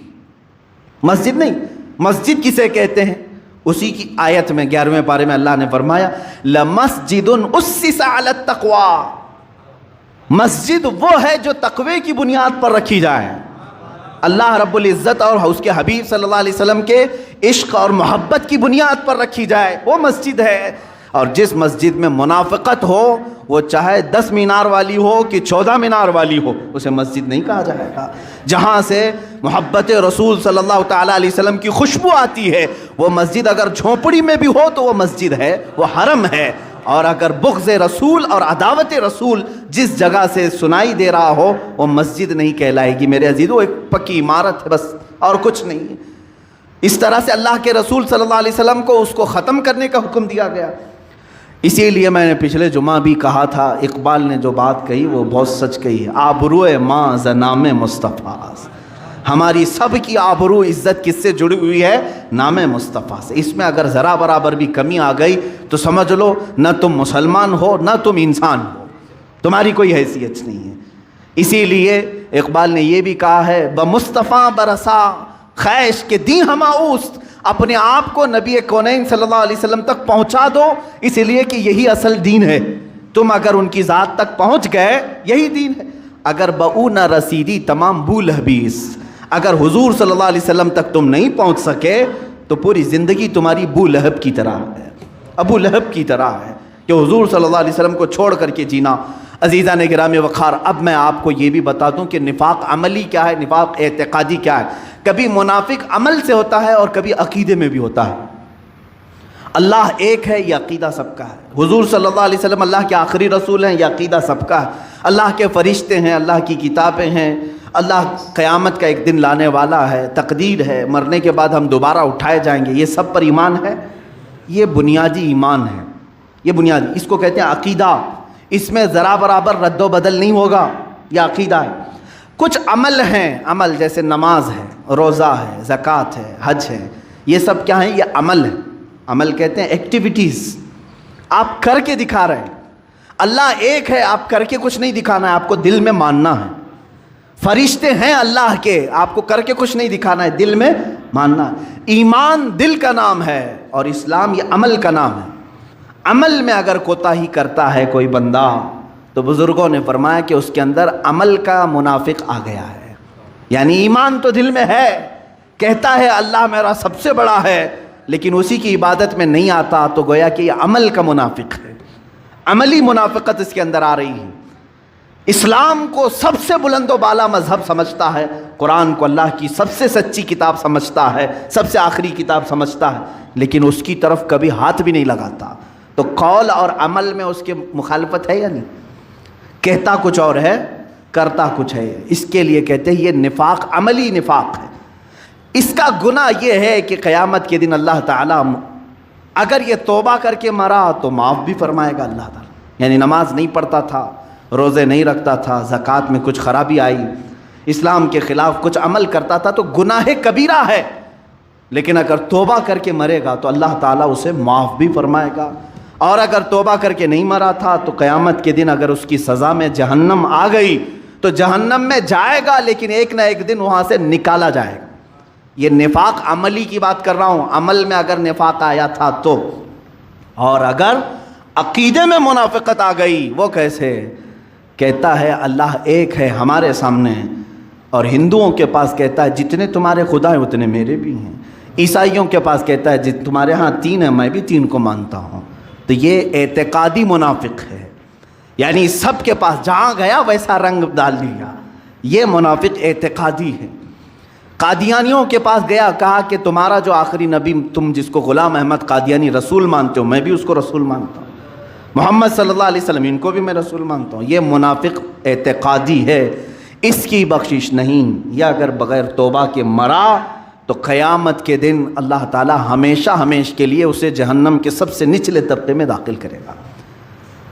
مسجد نہیں، مسجد کسے کہتے ہیں؟ اسی کی آیت میں 11ویں پارے میں اللہ نے فرمایا، لَمَسْجِدٌ أُسِّسَ عَلَى التَّقْوَى، مسجد وہ ہے جو تقوی کی بنیاد پر رکھی جائے، اللہ رب العزت اور اس کے حبیب صلی اللہ علیہ وسلم کے عشق اور محبت کی بنیاد پر رکھی جائے، وہ مسجد ہے۔ اور جس مسجد میں منافقت ہو، وہ چاہے 10 مینار والی ہو کہ 14 مینار والی ہو، اسے مسجد نہیں کہا جائے گا۔ جہاں سے محبت رسول صلی اللہ تعالیٰ علیہ وسلم کی خوشبو آتی ہے، وہ مسجد اگر جھونپڑی میں بھی ہو تو وہ مسجد ہے، وہ حرم ہے۔ اور اگر بغض رسول اور عداوت رسول جس جگہ سے سنائی دے رہا ہو، وہ مسجد نہیں کہلائے گی میرے عزیزو، ایک پکی عمارت ہے بس، اور کچھ نہیں ہے۔ اس طرح سے اللہ کے رسول صلی اللہ علیہ وسلم کو اس کو ختم کرنے کا حکم دیا گیا۔ اسی لیے میں نے پچھلے جمعہ بھی کہا تھا، اقبال نے جو بات کہی وہ بہت سچ کہی ہے، آبروئے ماں ز نام مصطفیٰ، ہماری سب کی آبرو عزت کس سے جڑی ہوئی ہے؟ نام مصطفیٰ سے۔ اس میں اگر ذرا برابر بھی کمی آ گئی تو سمجھ لو نہ تم مسلمان ہو نہ تم انسان ہو، تمہاری کوئی حیثیت نہیں ہے۔ اسی لیے اقبال نے یہ بھی کہا ہے، بمصطفیٰ برسا خیش کے دی ہما اوست، اپنے آپ کو نبی کونین صلی اللہ علیہ وسلم تک پہنچا دو، اس لیے کہ یہی اصل دین ہے۔ تم اگر ان کی ذات تک پہنچ گئے یہی دین ہے۔ اگر بہو نہ رسیدی تمام بو لہبیس، اگر حضور صلی اللہ علیہ وسلم تک تم نہیں پہنچ سکے تو پوری زندگی تمہاری بو لہب کی طرح ہے، ابو لہب کی طرح ہے کہ حضور صلی اللہ علیہ وسلم کو چھوڑ کر کے جینا۔ عزیزان گرامی وقار، اب میں آپ کو یہ بھی بتا دوں کہ نفاق عملی کیا ہے، نفاق اعتقادی کیا ہے۔ کبھی منافق عمل سے ہوتا ہے اور کبھی عقیدے میں بھی ہوتا ہے۔ اللہ ایک ہے، یہ عقیدہ سب کا ہے۔ حضور صلی اللہ علیہ وسلم اللہ کے آخری رسول ہیں، یہ عقیدہ سب کا ہے۔ اللہ کے فرشتے ہیں، اللہ کی کتابیں ہیں، اللہ قیامت کا ایک دن لانے والا ہے، تقدیر ہے، مرنے کے بعد ہم دوبارہ اٹھائے جائیں گے، یہ سب پر ایمان ہے۔ یہ بنیادی ایمان ہے، یہ بنیادی، اس کو کہتے ہیں عقیدہ۔ اس میں ذرا برابر رد و بدل نہیں ہوگا، یہ عقیدہ ہے۔ کچھ عمل ہیں، عمل جیسے نماز ہے، روزہ ہے، زکوٰۃ ہے، حج ہے، یہ سب کیا ہیں؟ یہ عمل ہے۔ عمل کہتے ہیں ایکٹیویٹیز، آپ کر کے دکھا رہے ہیں۔ اللہ ایک ہے، آپ کر کے کچھ نہیں دکھانا ہے، آپ کو دل میں ماننا ہے۔ فرشتے ہیں اللہ کے، آپ کو کر کے کچھ نہیں دکھانا ہے، دل میں ماننا ہے۔ ایمان دل کا نام ہے اور اسلام یہ عمل کا نام ہے۔ عمل میں اگر کوتاہی کرتا ہے کوئی بندہ تو بزرگوں نے فرمایا کہ اس کے اندر عمل کا منافق آ گیا ہے۔ یعنی ایمان تو دل میں ہے، کہتا ہے اللہ میرا سب سے بڑا ہے، لیکن اسی کی عبادت میں نہیں آتا، تو گویا کہ یہ عمل کا منافق ہے، عملی منافقت اس کے اندر آ رہی ہے۔ اسلام کو سب سے بلند و بالا مذہب سمجھتا ہے، قرآن کو اللہ کی سب سے سچی کتاب سمجھتا ہے، سب سے آخری کتاب سمجھتا ہے، لیکن اس کی طرف کبھی ہاتھ بھی نہیں لگاتا۔ تو قول اور عمل میں اس کے مخالفت ہے یا نہیں؟ کہتا کچھ اور ہے، کرتا کچھ ہے۔ اس کے لیے کہتے ہیں یہ نفاق عملی نفاق ہے۔ اس کا گناہ یہ ہے کہ قیامت کے دن اللہ تعالیٰ اگر یہ توبہ کر کے مرا تو معاف بھی فرمائے گا اللہ تعالیٰ۔ یعنی نماز نہیں پڑھتا تھا، روزے نہیں رکھتا تھا، زکوٰۃ میں کچھ خرابی آئی، اسلام کے خلاف کچھ عمل کرتا تھا تو گناہ کبیرہ ہے، لیکن اگر توبہ کر کے مرے گا تو اللہ تعالیٰ اسے معاف بھی فرمائے گا۔ اور اگر توبہ کر کے نہیں مرا تھا تو قیامت کے دن اگر اس کی سزا میں جہنم آ گئی تو جہنم میں جائے گا لیکن ایک نہ ایک دن وہاں سے نکالا جائے گا۔ یہ نفاق عملی کی بات کر رہا ہوں، عمل میں اگر نفاق آیا تھا تو، اور اگر عقیدے میں منافقت آ گئی وہ کیسے؟ کہتا ہے اللہ ایک ہے ہمارے سامنے، اور ہندوؤں کے پاس کہتا ہے جتنے تمہارے خدا ہیں اتنے میرے بھی ہیں، عیسائیوں کے پاس کہتا ہے تمہارے ہاں 3 ہیں میں بھی 3 کو مانتا ہوں۔ تو یہ اعتقادی منافق ہے، یعنی سب کے پاس جہاں گیا ویسا رنگ ڈال دیا، یہ منافق اعتقادی ہے۔ قادیانیوں کے پاس گیا، کہا کہ تمہارا جو آخری نبی تم جس کو غلام احمد قادیانی رسول مانتے ہو میں بھی اس کو رسول مانتا ہوں، محمد صلی اللہ علیہ وسلم ان کو بھی میں رسول مانتا ہوں۔ یہ منافق اعتقادی ہے، اس کی بخشش نہیں۔ یہ اگر بغیر توبہ کے مرا تو قیامت کے دن اللہ تعالی ہمیشہ ہمیشہ کے لیے اسے جہنم کے سب سے نچلے طبقے میں داخل کرے گا،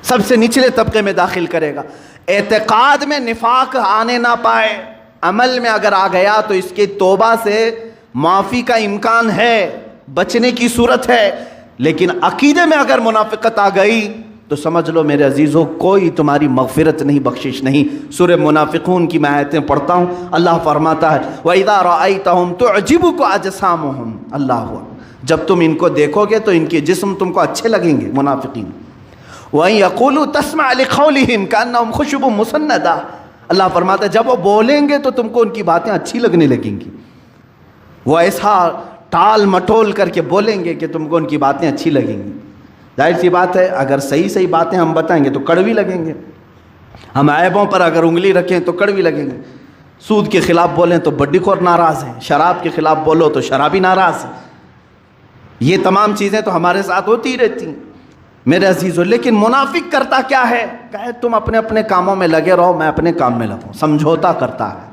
سب سے نچلے طبقے میں داخل کرے گا۔ اعتقاد میں نفاق آنے نہ پائے، عمل میں اگر آ گیا تو اس کی توبہ سے معافی کا امکان ہے، بچنے کی صورت ہے، لیکن عقیدے میں اگر منافقت آ گئی تو سمجھ لو میرے عزیزو کوئی تمہاری مغفرت نہیں، بخشش نہیں۔ سورہ منافقون کی میں آیتیں پڑھتا ہوں، اللہ فرماتا ہے وَإِذَا رَأَيْتَهُمْ تُعْجِبُكَ أَجْسَامُهُمْ، اللہ جب تم ان کو دیکھو گے تو ان کے جسم تم کو اچھے لگیں گے، منافقین۔ وَإِن يَقُولُوا تَسْمَعْ لِقَوْلِهِمْ كَأَنَّهُمْ خُشُبٌ مُّسَنَّدَةٌ، اللہ فرماتا ہے جب وہ بولیں گے تو تم کو ان کی باتیں اچھی لگنے لگیں گی، وہ ایسا ٹال مٹول کر کے بولیں گے کہ تم کو ان کی باتیں اچھی لگیں گی۔ ظاہر سی بات ہے اگر صحیح صحیح باتیں ہم بتائیں گے تو کڑوی لگیں گے، ہم عیبوں پر اگر انگلی رکھیں تو کڑوی لگیں گے، سود کے خلاف بولیں تو بڈی خور ناراض ہیں، شراب کے خلاف بولو تو شرابی ناراض ہیں، یہ تمام چیزیں تو ہمارے ساتھ ہوتی رہتی ہیں میرے عزیزو۔ لیکن منافق کرتا کیا ہے؟ کہے تم اپنے اپنے کاموں میں لگے رہو، میں اپنے کام میں لگوں، سمجھوتا کرتا ہے،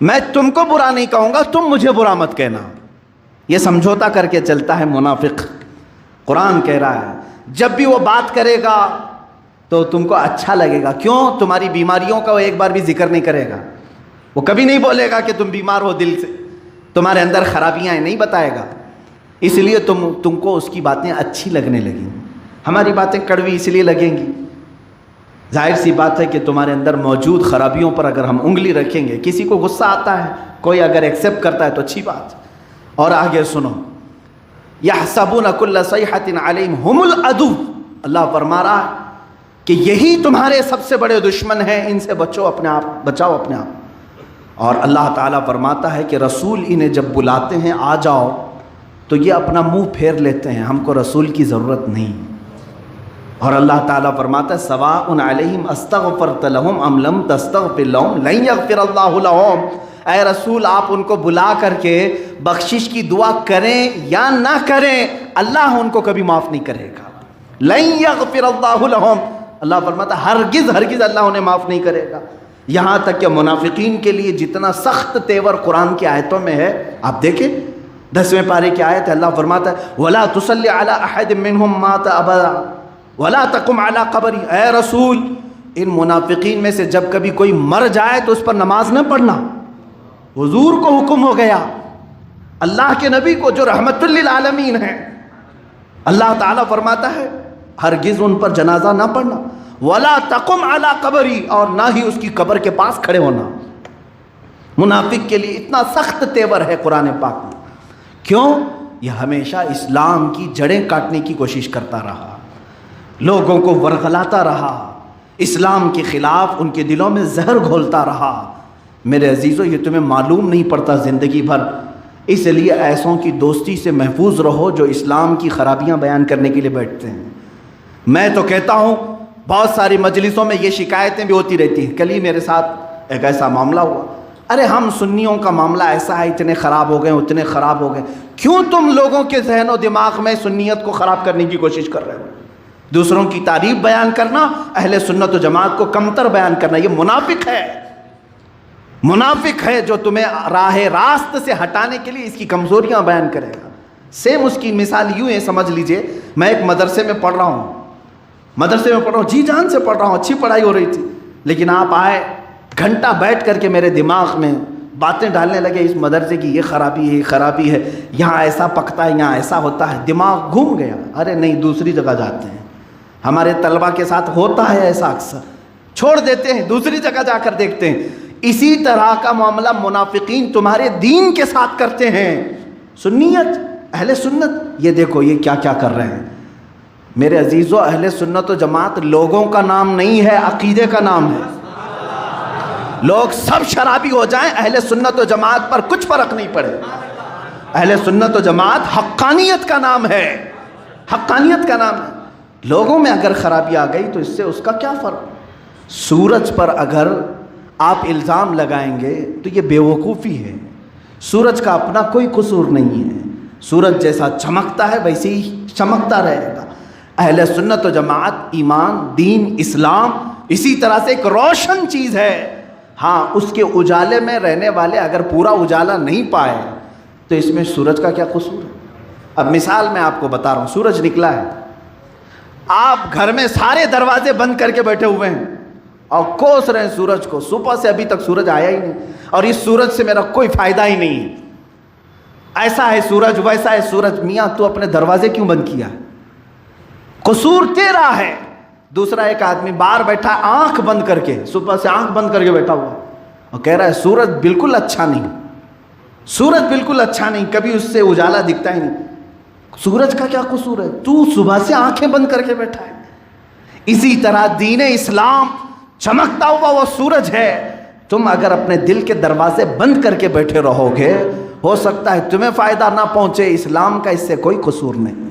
میں تم کو برا نہیں کہوں گا تم مجھے برا مت کہنا، یہ سمجھوتا کر کے چلتا ہے منافق۔ قرآن کہہ رہا ہے جب بھی وہ بات کرے گا تو تم کو اچھا لگے گا، کیوں؟ تمہاری بیماریوں کا وہ ایک بار بھی ذکر نہیں کرے گا، وہ کبھی نہیں بولے گا کہ تم بیمار ہو دل سے، تمہارے اندر خرابیاں ہیں، نہیں بتائے گا، اس لیے تم کو اس کی باتیں اچھی لگنے لگیں۔ ہماری باتیں کڑوی اس لیے لگیں گی، ظاہر سی بات ہے کہ تمہارے اندر موجود خرابیوں پر اگر ہم انگلی رکھیں گے، کسی کو غصہ آتا ہے، کوئی اگر ایکسیپٹ کرتا ہے تو اچھی بات۔ اور آگے سنو، یحسبون کل صیحۃ علیہم ہم العدو، اللہ فرما رہا ہے کہ یہی تمہارے سب سے بڑے دشمن ہیں، ان سے بچو اپنے آپ، بچاؤ اپنے آپ۔ اور اللہ تعالیٰ فرماتا ہے کہ رسول انہیں جب بلاتے ہیں آ جاؤ تو یہ اپنا منہ پھیر لیتے ہیں، ہم کو رسول کی ضرورت نہیں۔ اور اللہ تعالیٰ فرماتا ہے سواء علیہم استغفرت لہم ام لم تستغفر لہم لن یغفر اللہ لہم، اے رسول آپ ان کو بلا کر کے بخشش کی دعا کریں یا نہ کریں اللہ ان کو کبھی معاف نہیں کرے گا، لن یغفر اللہ لہم، اللہ فرماتا ہے ہرگز ہرگز اللہ انہیں معاف نہیں کرے گا۔ یہاں تک کہ منافقین کے لیے جتنا سخت تیور قرآن کی آیتوں میں ہے، آپ دیکھیں 10ویں پارے کی آیت ہے، اللہ فرماتا ہے وَلَا تُصَلِّ عَلَىٰ أَحَدٍ مِّنْهُمْ مَاتَ أَبَدًا وَلَا تَقُمْ عَلَىٰ قَبْرِهِ، اے رسول ان منافقین میں سے جب کبھی کوئی مر جائے تو اس پر نماز نہ پڑھنا، حضور کو حکم ہو گیا، اللہ کے نبی کو جو رحمت للعالمین ہیں، اللہ تعالیٰ فرماتا ہے ہرگز ان پر جنازہ نہ پڑھنا، وَلَا تَقُمْ عَلَىٰ قَبْرِهِ، اور نہ ہی اس کی قبر کے پاس کھڑے ہونا۔ منافق کے لیے اتنا سخت تیور ہے قرآن پاک میں، کیوں؟ یہ ہمیشہ اسلام کی جڑیں کاٹنے کی کوشش کرتا رہا، لوگوں کو ورغلاتا رہا، اسلام کے خلاف ان کے دلوں میں زہر گھولتا رہا۔ میرے عزیزو یہ تمہیں معلوم نہیں پڑتا زندگی بھر، اس لیے ایسوں کی دوستی سے محفوظ رہو جو اسلام کی خرابیاں بیان کرنے کے لیے بیٹھتے ہیں۔ میں تو کہتا ہوں بہت ساری مجلسوں میں یہ شکایتیں بھی ہوتی رہتی ہیں، کل ہی میرے ساتھ ایک ایسا معاملہ ہوا، ارے ہم سنیوں کا معاملہ ایسا ہے، اتنے خراب ہو گئے اتنے خراب ہو گئے، کیوں تم لوگوں کے ذہن و دماغ میں سنیت کو خراب کرنے کی کوشش کر رہے ہو؟ دوسروں کی تعریف بیان کرنا، اہل سنت و جماعت کو کمتر بیان کرنا، یہ منافق ہے، منافق ہے جو تمہیں راہ راست سے ہٹانے کے لیے اس کی کمزوریاں بیان کرے گا۔ سیم اس کی مثال یوں ہے، سمجھ لیجئے میں ایک مدرسے میں پڑھ رہا ہوں، جی جان سے پڑھ رہا ہوں، اچھی پڑھائی ہو رہی تھی، لیکن آپ آئے گھنٹہ بیٹھ کر کے میرے دماغ میں باتیں ڈالنے لگے، اس مدرسے کی یہ خرابی ہے، یہ خرابی ہے، یہاں ایسا پکتا ہے، یہاں ایسا ہوتا ہے، دماغ گھوم گیا، ارے نہیں دوسری جگہ جاتے ہیں۔ ہمارے طلبہ کے ساتھ ہوتا ہے ایسا اکثر، چھوڑ دیتے ہیں, دوسری جگہ جا کر دیکھتے ہیں. اسی طرح کا معاملہ منافقین تمہارے دین کے ساتھ کرتے ہیں. سنیت, اہل سنت, یہ دیکھو یہ کیا کیا کر رہے ہیں. میرے عزیزو, اہل سنت و جماعت لوگوں کا نام نہیں ہے, عقیدے کا نام ہے. لوگ سب شرابی ہو جائیں, اہل سنت و جماعت پر کچھ فرق نہیں پڑے. اہل سنت و جماعت حقانیت کا نام ہے, حقانیت کا نام ہے. لوگوں میں اگر خرابی آ گئی تو اس سے اس کا کیا فرق. سورج پر اگر آپ الزام لگائیں گے تو یہ بے وقوفی ہے. سورج کا اپنا کوئی قصور نہیں ہے. سورج جیسا چمکتا ہے ویسے ہی چمکتا رہے گا. اہل سنت و جماعت ایمان, دین, اسلام اسی طرح سے ایک روشن چیز ہے. ہاں, اس کے اجالے میں رہنے والے اگر پورا اجالا نہیں پائے تو اس میں سورج کا کیا قصور ہے. اب مثال میں آپ کو بتا رہا ہوں. سورج نکلا ہے, آپ گھر میں سارے دروازے بند کر کے بیٹھے ہوئے ہیں اور کوس رہے ہیں سورج کو. صبح سے ابھی تک سورج آیا ہی نہیں, اور اس سورج سے میرا کوئی فائدہ ہی نہیں ہے. ایسا ہے سورج, ویسا ہے سورج. میاں تو اپنے دروازے کیوں بند کیا؟ قصور تیرا ہے. دوسرا ایک آدمی باہر بیٹھا آنکھ بند کر کے, صبح سے آنکھ بند کر کے بیٹھا ہوا اور کہہ رہا ہے سورج بالکل اچھا نہیں, سورج بالکل اچھا نہیں, کبھی اس سے اجالا دکھتا ہی نہیں. سورج کا کیا قصور ہے؟ تو صبح سے آنکھیں بند کر کے بیٹھا ہے. اسی طرح دین اسلام چمکتا ہوا وہ سورج ہے. تم اگر اپنے دل کے دروازے بند کر کے بیٹھے رہو گے, ہو سکتا ہے تمہیں فائدہ نہ پہنچے, اسلام کا اس سے کوئی قصور نہیں.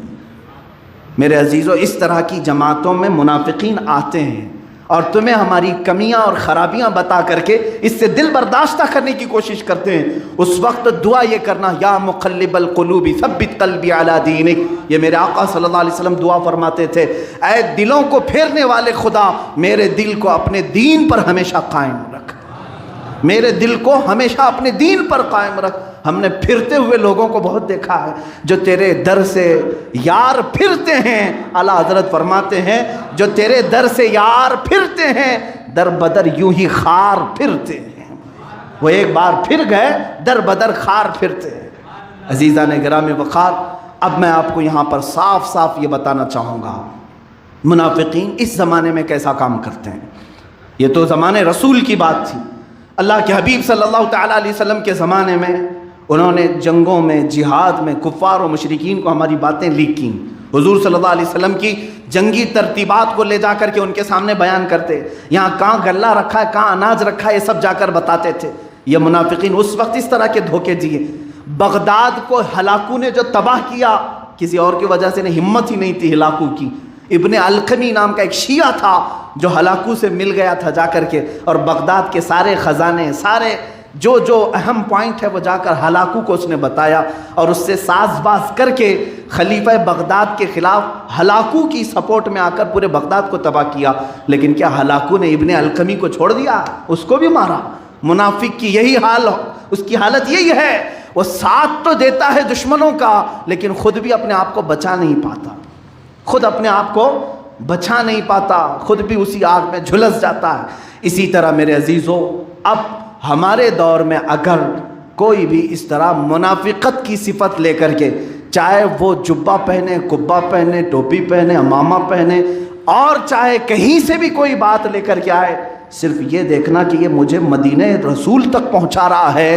میرے عزیزو, اس طرح کی جماعتوں میں منافقین آتے ہیں اور تمہیں ہماری کمیاں اور خرابیاں بتا کر کے اس سے دل برداشتہ کرنے کی کوشش کرتے ہیں. اس وقت دعا یہ کرنا, یا مقلب القلوب ثبت قلبی علی دینک. یہ میرے آقا صلی اللہ علیہ وسلم دعا فرماتے تھے, اے دلوں کو پھیرنے والے خدا, میرے دل کو اپنے دین پر ہمیشہ قائم رکھ, میرے دل کو ہمیشہ اپنے دین پر قائم رکھ. ہم نے پھرتے ہوئے لوگوں کو بہت دیکھا ہے جو تیرے در سے یار پھرتے ہیں. اعلیٰ حضرت فرماتے ہیں جو تیرے در سے یار پھرتے ہیں در بدر یوں ہی خار پھرتے ہیں. وہ ایک بار پھر گئے, در بدر خار پھرتے ہیں. عزیزان گرامی وقار, اب میں آپ کو یہاں پر صاف صاف یہ بتانا چاہوں گا منافقین اس زمانے میں کیسا کام کرتے ہیں. یہ تو زمانے رسول کی بات تھی. اللہ کے حبیب صلی اللہ تعالیٰ علیہ وسلم کے زمانے میں انہوں نے جنگوں میں, جہاد میں کفار و مشرکین کو ہماری باتیں لیک کیں. حضور صلی اللہ علیہ وسلم کی جنگی ترتیبات کو لے جا کر کے ان کے سامنے بیان کرتے. یہاں کہاں غلہ رکھا ہے, کہاں اناج رکھا ہے, یہ سب جا کر بتاتے تھے. یہ منافقین اس وقت اس طرح کے دھوکے دیے. بغداد کو ہلاکو نے جو تباہ کیا, کسی اور کی وجہ سے نہیں, ہمت ہی نہیں تھی ہلاکو کی. ابن القمی نام کا ایک شیعہ تھا جو ہلاکو سے مل گیا تھا جا کر کے, اور بغداد کے سارے خزانے, سارے جو اہم پوائنٹ ہے وہ جا کر ہلاکو کو اس نے بتایا, اور اس سے ساز باز کر کے خلیفہ بغداد کے خلاف ہلاکو کی سپورٹ میں آ کر پورے بغداد کو تباہ کیا. لیکن کیا ہلاکو نے ابن القمی کو چھوڑ دیا؟ اس کو بھی مارا. منافق کی یہی حال, اس کی حالت یہی ہے. وہ ساتھ تو دیتا ہے دشمنوں کا, لیکن خود بھی اپنے آپ کو بچا نہیں پاتا, خود اپنے آپ کو بچا نہیں پاتا, خود بھی اسی آگ میں جھلس جاتا ہے. اسی طرح میرے عزیزو, اب ہمارے دور میں اگر کوئی بھی اس طرح منافقت کی صفت لے کر کے, چاہے وہ جبہ پہنے, قبہ پہنے, ٹوپی پہنے, امامہ پہنے, اور چاہے کہیں سے بھی کوئی بات لے کر کے آئے, صرف یہ دیکھنا کہ یہ مجھے مدینہ رسول تک پہنچا رہا ہے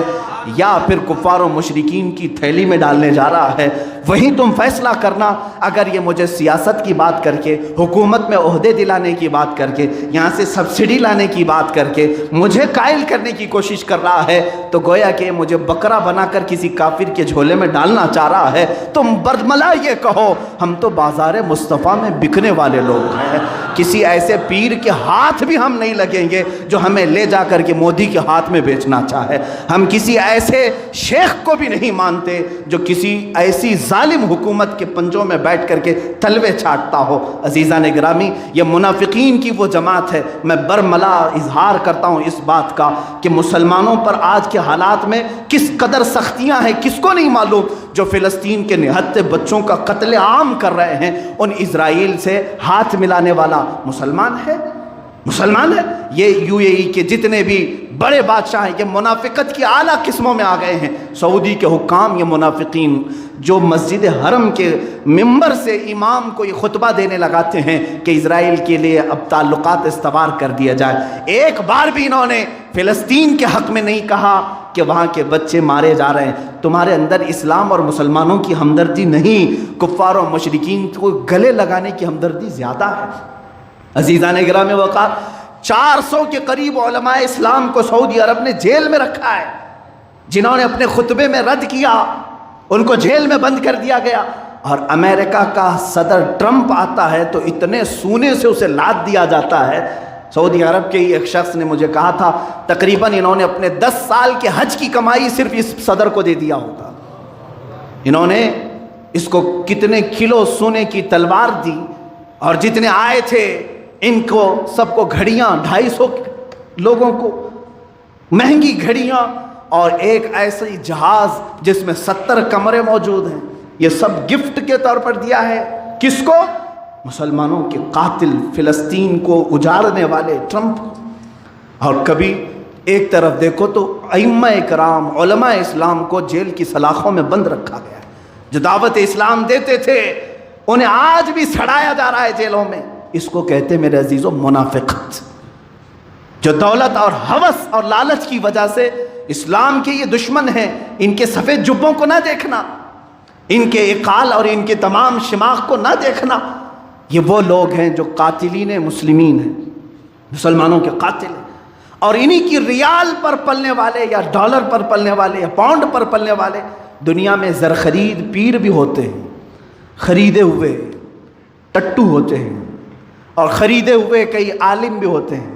یا پھر کفار و مشرکین کی تھیلی میں ڈالنے جا رہا ہے. وہیں تم فیصلہ کرنا. اگر یہ مجھے سیاست کی بات کر کے, حکومت میں عہدے دلانے کی بات کر کے, یہاں سے سبسڈی لانے کی بات کر کے مجھے قائل کرنے کی کوشش کر رہا ہے, تو گویا کہ مجھے بکرا بنا کر کسی کافر کے جھولے میں ڈالنا چاہ رہا ہے. تم برملا یہ کہو ہم تو بازار مصطفیٰ میں بکنے والے لوگ ہیں, کسی ایسے پیر کے ہاتھ بھی ہم نہیں لگیں گے جو ہمیں لے جا کر کے مودی کے ہاتھ میں بیچنا چاہے. ہم کسی ایسے شیخ کو بھی نہیں مانتے جو کسی ایسی ظالم حکومت کے پنجوں میں بیٹھ کر کے تلوے چھاٹتا ہو. عزیزان گرامی, یہ منافقین کی وہ جماعت ہے. میں برملا اظہار کرتا ہوں اس بات کا کہ مسلمانوں پر آج کے حالات میں کس قدر سختیاں ہیں کس کو نہیں معلوم. جو فلسطین کے نہتے بچوں کا قتل عام کر رہے ہیں, ان اسرائیل سے ہاتھ ملانے والا مسلمان ہے. مسلمان ہے. یہ UAE کے جتنے بھی بڑے بادشاہ ہیں یہ منافقت کی اعلیٰ قسموں میں آ گئے ہیں. سعودی کے حکام یہ منافقین جو مسجد حرم کے ممبر سے امام کو یہ خطبہ دینے لگاتے ہیں کہ اسرائیل کے لیے اب تعلقات استوار کر دیا جائے. ایک بار بھی انہوں نے فلسطین کے حق میں نہیں کہا کہ وہاں کے بچے مارے جا رہے ہیں. تمہارے اندر اسلام اور مسلمانوں کی ہمدردی نہیں، کفار و مشرکین کو گلے لگانے کی ہمدردی زیادہ ہے. عزیزان گرام وقار، 400 کے قریب علماء اسلام کو سعودی عرب نے جیل میں رکھا ہے. جنہوں نے اپنے خطبے میں رد کیا ان کو جیل میں بند کر دیا گیا. اور امریکہ کا صدر ٹرمپ آتا ہے تو اتنے سونے سے اسے لاد دیا جاتا ہے. سعودی عرب کے ہی ایک شخص نے مجھے کہا تھا تقریباً انہوں نے اپنے 10 سال کے حج کی کمائی صرف اس صدر کو دے دیا ہوگا. انہوں نے اس کو کتنے کلو سونے کی تلوار دی، اور جتنے آئے تھے ان کو سب کو گھڑیاں، 250 لوگوں کو مہنگی گھڑیاں، اور ایک ایسی جہاز جس میں 70 کمرے موجود ہیں، یہ سب گفٹ کے طور پر دیا ہے. کس کو؟ مسلمانوں کے قاتل، فلسطین کو اجاڑنے والے ٹرمپ. اور کبھی ایک طرف دیکھو تو ائمہ کرام، علماء اسلام کو جیل کی سلاخوں میں بند رکھا گیا ہے. جو دعوت اسلام دیتے تھے انہیں آج بھی سڑایا جا رہا ہے جیلوں میں. اس کو کہتے میرے عزیزوں منافقت. جو دولت اور ہوس اور لالچ کی وجہ سے اسلام کے یہ دشمن ہیں، ان کے سفید جبوں کو نہ دیکھنا، ان کے اقال اور ان کے تمام شماغ کو نہ دیکھنا. یہ وہ لوگ ہیں جو قاتلین مسلمین ہیں، مسلمانوں کے قاتل ہیں. اور انہی کی ریال پر پلنے والے یا ڈالر پر پلنے والے یا پاؤنڈ پر پلنے والے دنیا میں زر خرید پیر بھی ہوتے ہیں، خریدے ہوئے ٹٹو ہوتے ہیں، اور خریدے ہوئے کئی عالم بھی ہوتے ہیں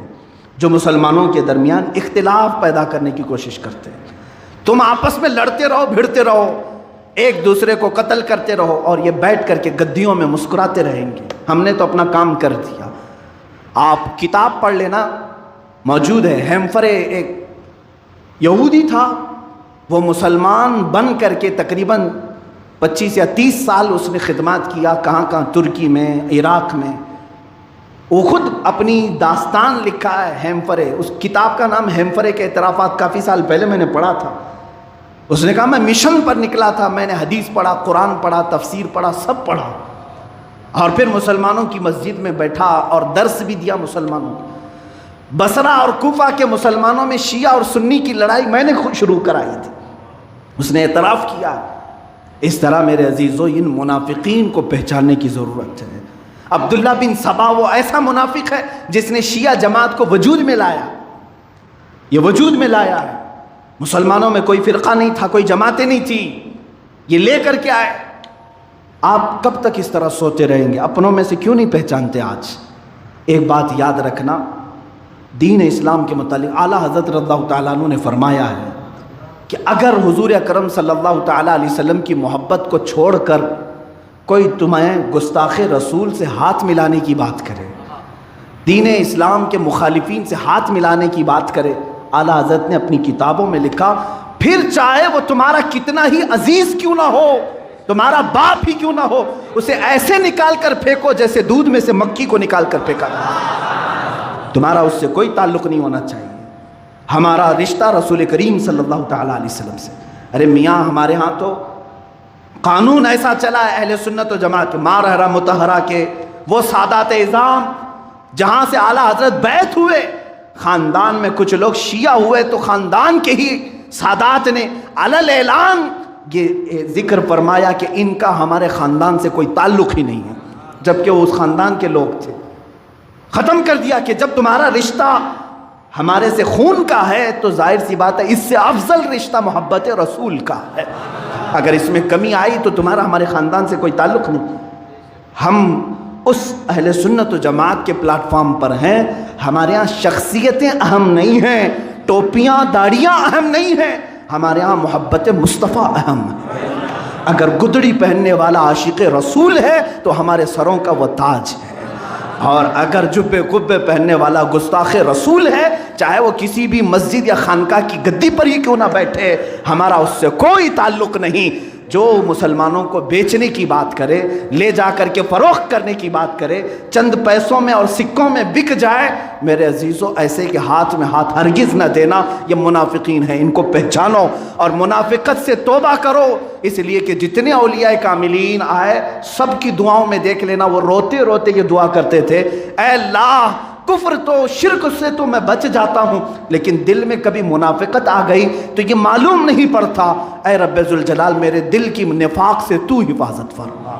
جو مسلمانوں کے درمیان اختلاف پیدا کرنے کی کوشش کرتے ہیں. تم آپس میں لڑتے رہو، بھڑتے رہو، ایک دوسرے کو قتل کرتے رہو، اور یہ بیٹھ کر کے گدیوں میں مسکراتے رہیں گے. ہم نے تو اپنا کام کر دیا. آپ کتاب پڑھ لینا، موجود ہے. ہیمفرے ایک یہودی تھا، وہ مسلمان بن کر کے تقریباً 25 یا 30 سال اس نے خدمات کیا. کہاں کہاں، ترکی میں، عراق میں. وہ خود اپنی داستان لکھا ہے ہیمفرے. اس کتاب کا نام ہیمفرے کے اعترافات. کافی سال پہلے میں نے پڑھا تھا. اس نے کہا میں مشن پر نکلا تھا، میں نے حدیث پڑھا، قرآن پڑھا، تفسیر پڑھا، سب پڑھا، اور پھر مسلمانوں کی مسجد میں بیٹھا اور درس بھی دیا مسلمانوں کو. بصرہ اور کوفہ کے مسلمانوں میں شیعہ اور سنی کی لڑائی میں نے خود شروع کرائی تھی. اس نے اعتراف کیا. اس طرح میرے عزیزو ان منافقین کو پہچاننے کی ضرورت ہے. عبداللہ بن سبا وہ ایسا منافق ہے جس نے شیعہ جماعت کو وجود میں لایا. یہ وجود میں لایا ہے. مسلمانوں میں کوئی فرقہ نہیں تھا، کوئی جماعتیں نہیں تھی، یہ لے کر کے آئے. آپ کب تک اس طرح سوتے رہیں گے؟ اپنوں میں سے کیوں نہیں پہچانتے آج؟ ایک بات یاد رکھنا، دین اسلام کے متعلق اعلیٰ حضرت رضی اللہ تعالیٰ عنہ نے فرمایا ہے کہ اگر حضور اکرم صلی اللہ تعالیٰ علیہ وسلم کی محبت کو چھوڑ کر کوئی تمہیں گستاخ رسول سے ہاتھ ملانے کی بات کرے، دین اسلام کے مخالفین سے ہاتھ ملانے کی بات کرے، اعلیٰ حضرت نے اپنی کتابوں میں لکھا پھر چاہے وہ تمہارا کتنا ہی عزیز کیوں نہ ہو، تمہارا باپ ہی کیوں نہ ہو، اسے ایسے نکال کر پھینکو جیسے دودھ میں سے مکھی کو نکال کر پھینکا. تمہارا اس سے کوئی تعلق نہیں ہونا چاہیے. ہمارا رشتہ رسول کریم صلی اللہ تعالیٰ علیہ وسلم سے. ارے میاں، ہمارے ہاں تو قانون ایسا چلا ہے اہل سنت و جماعت کے، مارہرہ مطہرہ کے وہ سادات اعظام جہاں سے اعلیٰ حضرت بیعت ہوئے، خاندان میں کچھ لوگ شیعہ ہوئے تو خاندان کے ہی سادات نے علل اعلان یہ ذکر فرمایا کہ ان کا ہمارے خاندان سے کوئی تعلق ہی نہیں ہے، جبکہ وہ اس خاندان کے لوگ تھے. ختم کر دیا کہ جب تمہارا رشتہ ہمارے سے خون کا ہے تو ظاہر سی بات ہے اس سے افضل رشتہ محبت رسول کا ہے. اگر اس میں کمی آئی تو تمہارا ہمارے خاندان سے کوئی تعلق نہیں. ہم اس اہل سنت و جماعت کے پلیٹ فارم پر ہیں. ہمارے ہاں شخصیتیں اہم نہیں ہیں، ٹوپیاں داڑیاں اہم نہیں ہیں، ہمارے ہاں محبت مصطفیٰ اہم ہے. اگر گدڑی پہننے والا عاشق رسول ہے تو ہمارے سروں کا وہ تاج ہے، اور اگر جبے قبے پہننے والا گستاخ رسول ہے، چاہے وہ کسی بھی مسجد یا خانقاہ کی گدی پر ہی کیوں نہ بیٹھے، ہمارا اس سے کوئی تعلق نہیں. جو مسلمانوں کو بیچنے کی بات کرے، لے جا کر کے فروخت کرنے کی بات کرے، چند پیسوں میں اور سکوں میں بک جائے، میرے عزیزوں ایسے کہ ہاتھ میں ہاتھ ہرگز نہ دینا، یہ منافقین ہیں، ان کو پہچانو اور منافقت سے توبہ کرو۔ اس لیے کہ جتنے اولیاء کاملین آئے سب کی دعاؤں میں دیکھ لینا وہ روتے روتے یہ دعا کرتے تھے، اے اللہ کفر تو شرک سے تو میں بچ جاتا ہوں، لیکن دل میں کبھی منافقت آ گئی تو یہ معلوم نہیں پڑتا، اے رب ذوالجلال میرے دل کی نفاق سے تو حفاظت فرما۔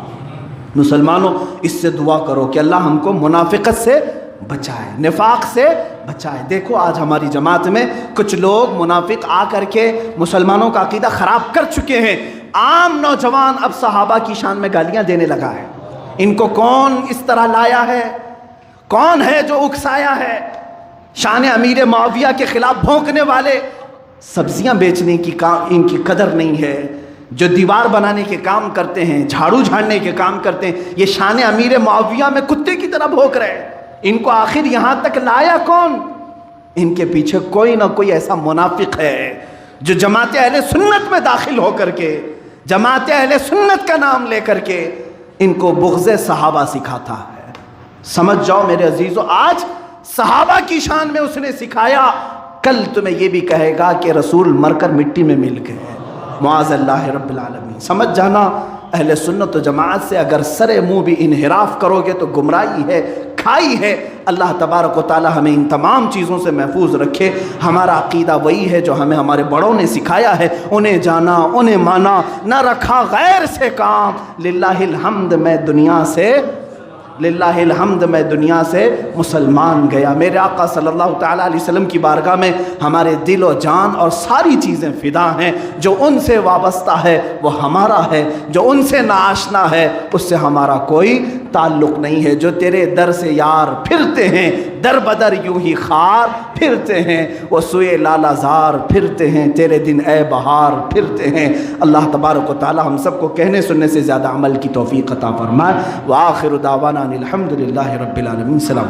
مسلمانوں اس سے دعا کرو کہ اللہ ہم کو منافقت سے بچائے، نفاق سے بچائے۔ دیکھو آج ہماری جماعت میں کچھ لوگ منافق آ کر کے مسلمانوں کا عقیدہ خراب کر چکے ہیں۔ عام نوجوان اب صحابہ کی شان میں گالیاں دینے لگا ہے۔ ان کو کون اس طرح لایا ہے؟ کون ہے جو اکسایا ہے؟ شان امیر معاویہ کے خلاف بھونکنے والے، سبزیاں بیچنے کی ان کی قدر نہیں ہے، جو دیوار بنانے کے کام کرتے ہیں، جھاڑو جھاڑنے کے کام کرتے ہیں، یہ شان امیر معاویہ میں کتے کی طرح بھونک رہے ہیں۔ ان کو آخر یہاں تک لایا کون؟ ان کے پیچھے کوئی نہ کوئی ایسا منافق ہے جو جماعت اہل سنت میں داخل ہو کر کے، جماعت اہل سنت کا نام لے کر کے ان کو بغض صحابہ سکھاتا ہے۔ سمجھ جاؤ میرے عزیزو، آج صحابہ کی شان میں اس نے سکھایا، کل تمہیں یہ بھی کہے گا کہ رسول مر کر مٹی میں مل گئے، معاذ اللہ رب العالمین۔ سمجھ جانا اہل سنت و جماعت سے اگر سر منہ بھی انحراف کرو گے تو گمراہی ہے، کھائی ہے۔ اللہ تبارک و تعالی ہمیں ان تمام چیزوں سے محفوظ رکھے۔ ہمارا عقیدہ وہی ہے جو ہمیں ہمارے بڑوں نے سکھایا ہے، انہیں جانا، انہیں مانا، نہ رکھا غیر سے کام۔ للہ الحمد میں دنیا سے مسلمان گیا۔ میرے آقا صلی اللہ تعالیٰ علیہ وسلم کی بارگاہ میں ہمارے دل و جان اور ساری چیزیں فدا ہیں۔ جو ان سے وابستہ ہے وہ ہمارا ہے، جو ان سے ناآشنا ہے اس سے ہمارا کوئی تعلق نہیں ہے۔ جو تیرے در سے یار پھرتے ہیں، در بدر یوں ہی خار پھرتے ہیں، وہ سوئے لالا زار پھرتے ہیں، تیرے دن اے بہار پھرتے ہیں۔ اللہ تبارک و تعالی ہم سب کو کہنے سننے سے زیادہ عمل کی توفیق عطا فرمائے۔ وآخر دعوانا الحمدللہ رب العالمین۔ سلام۔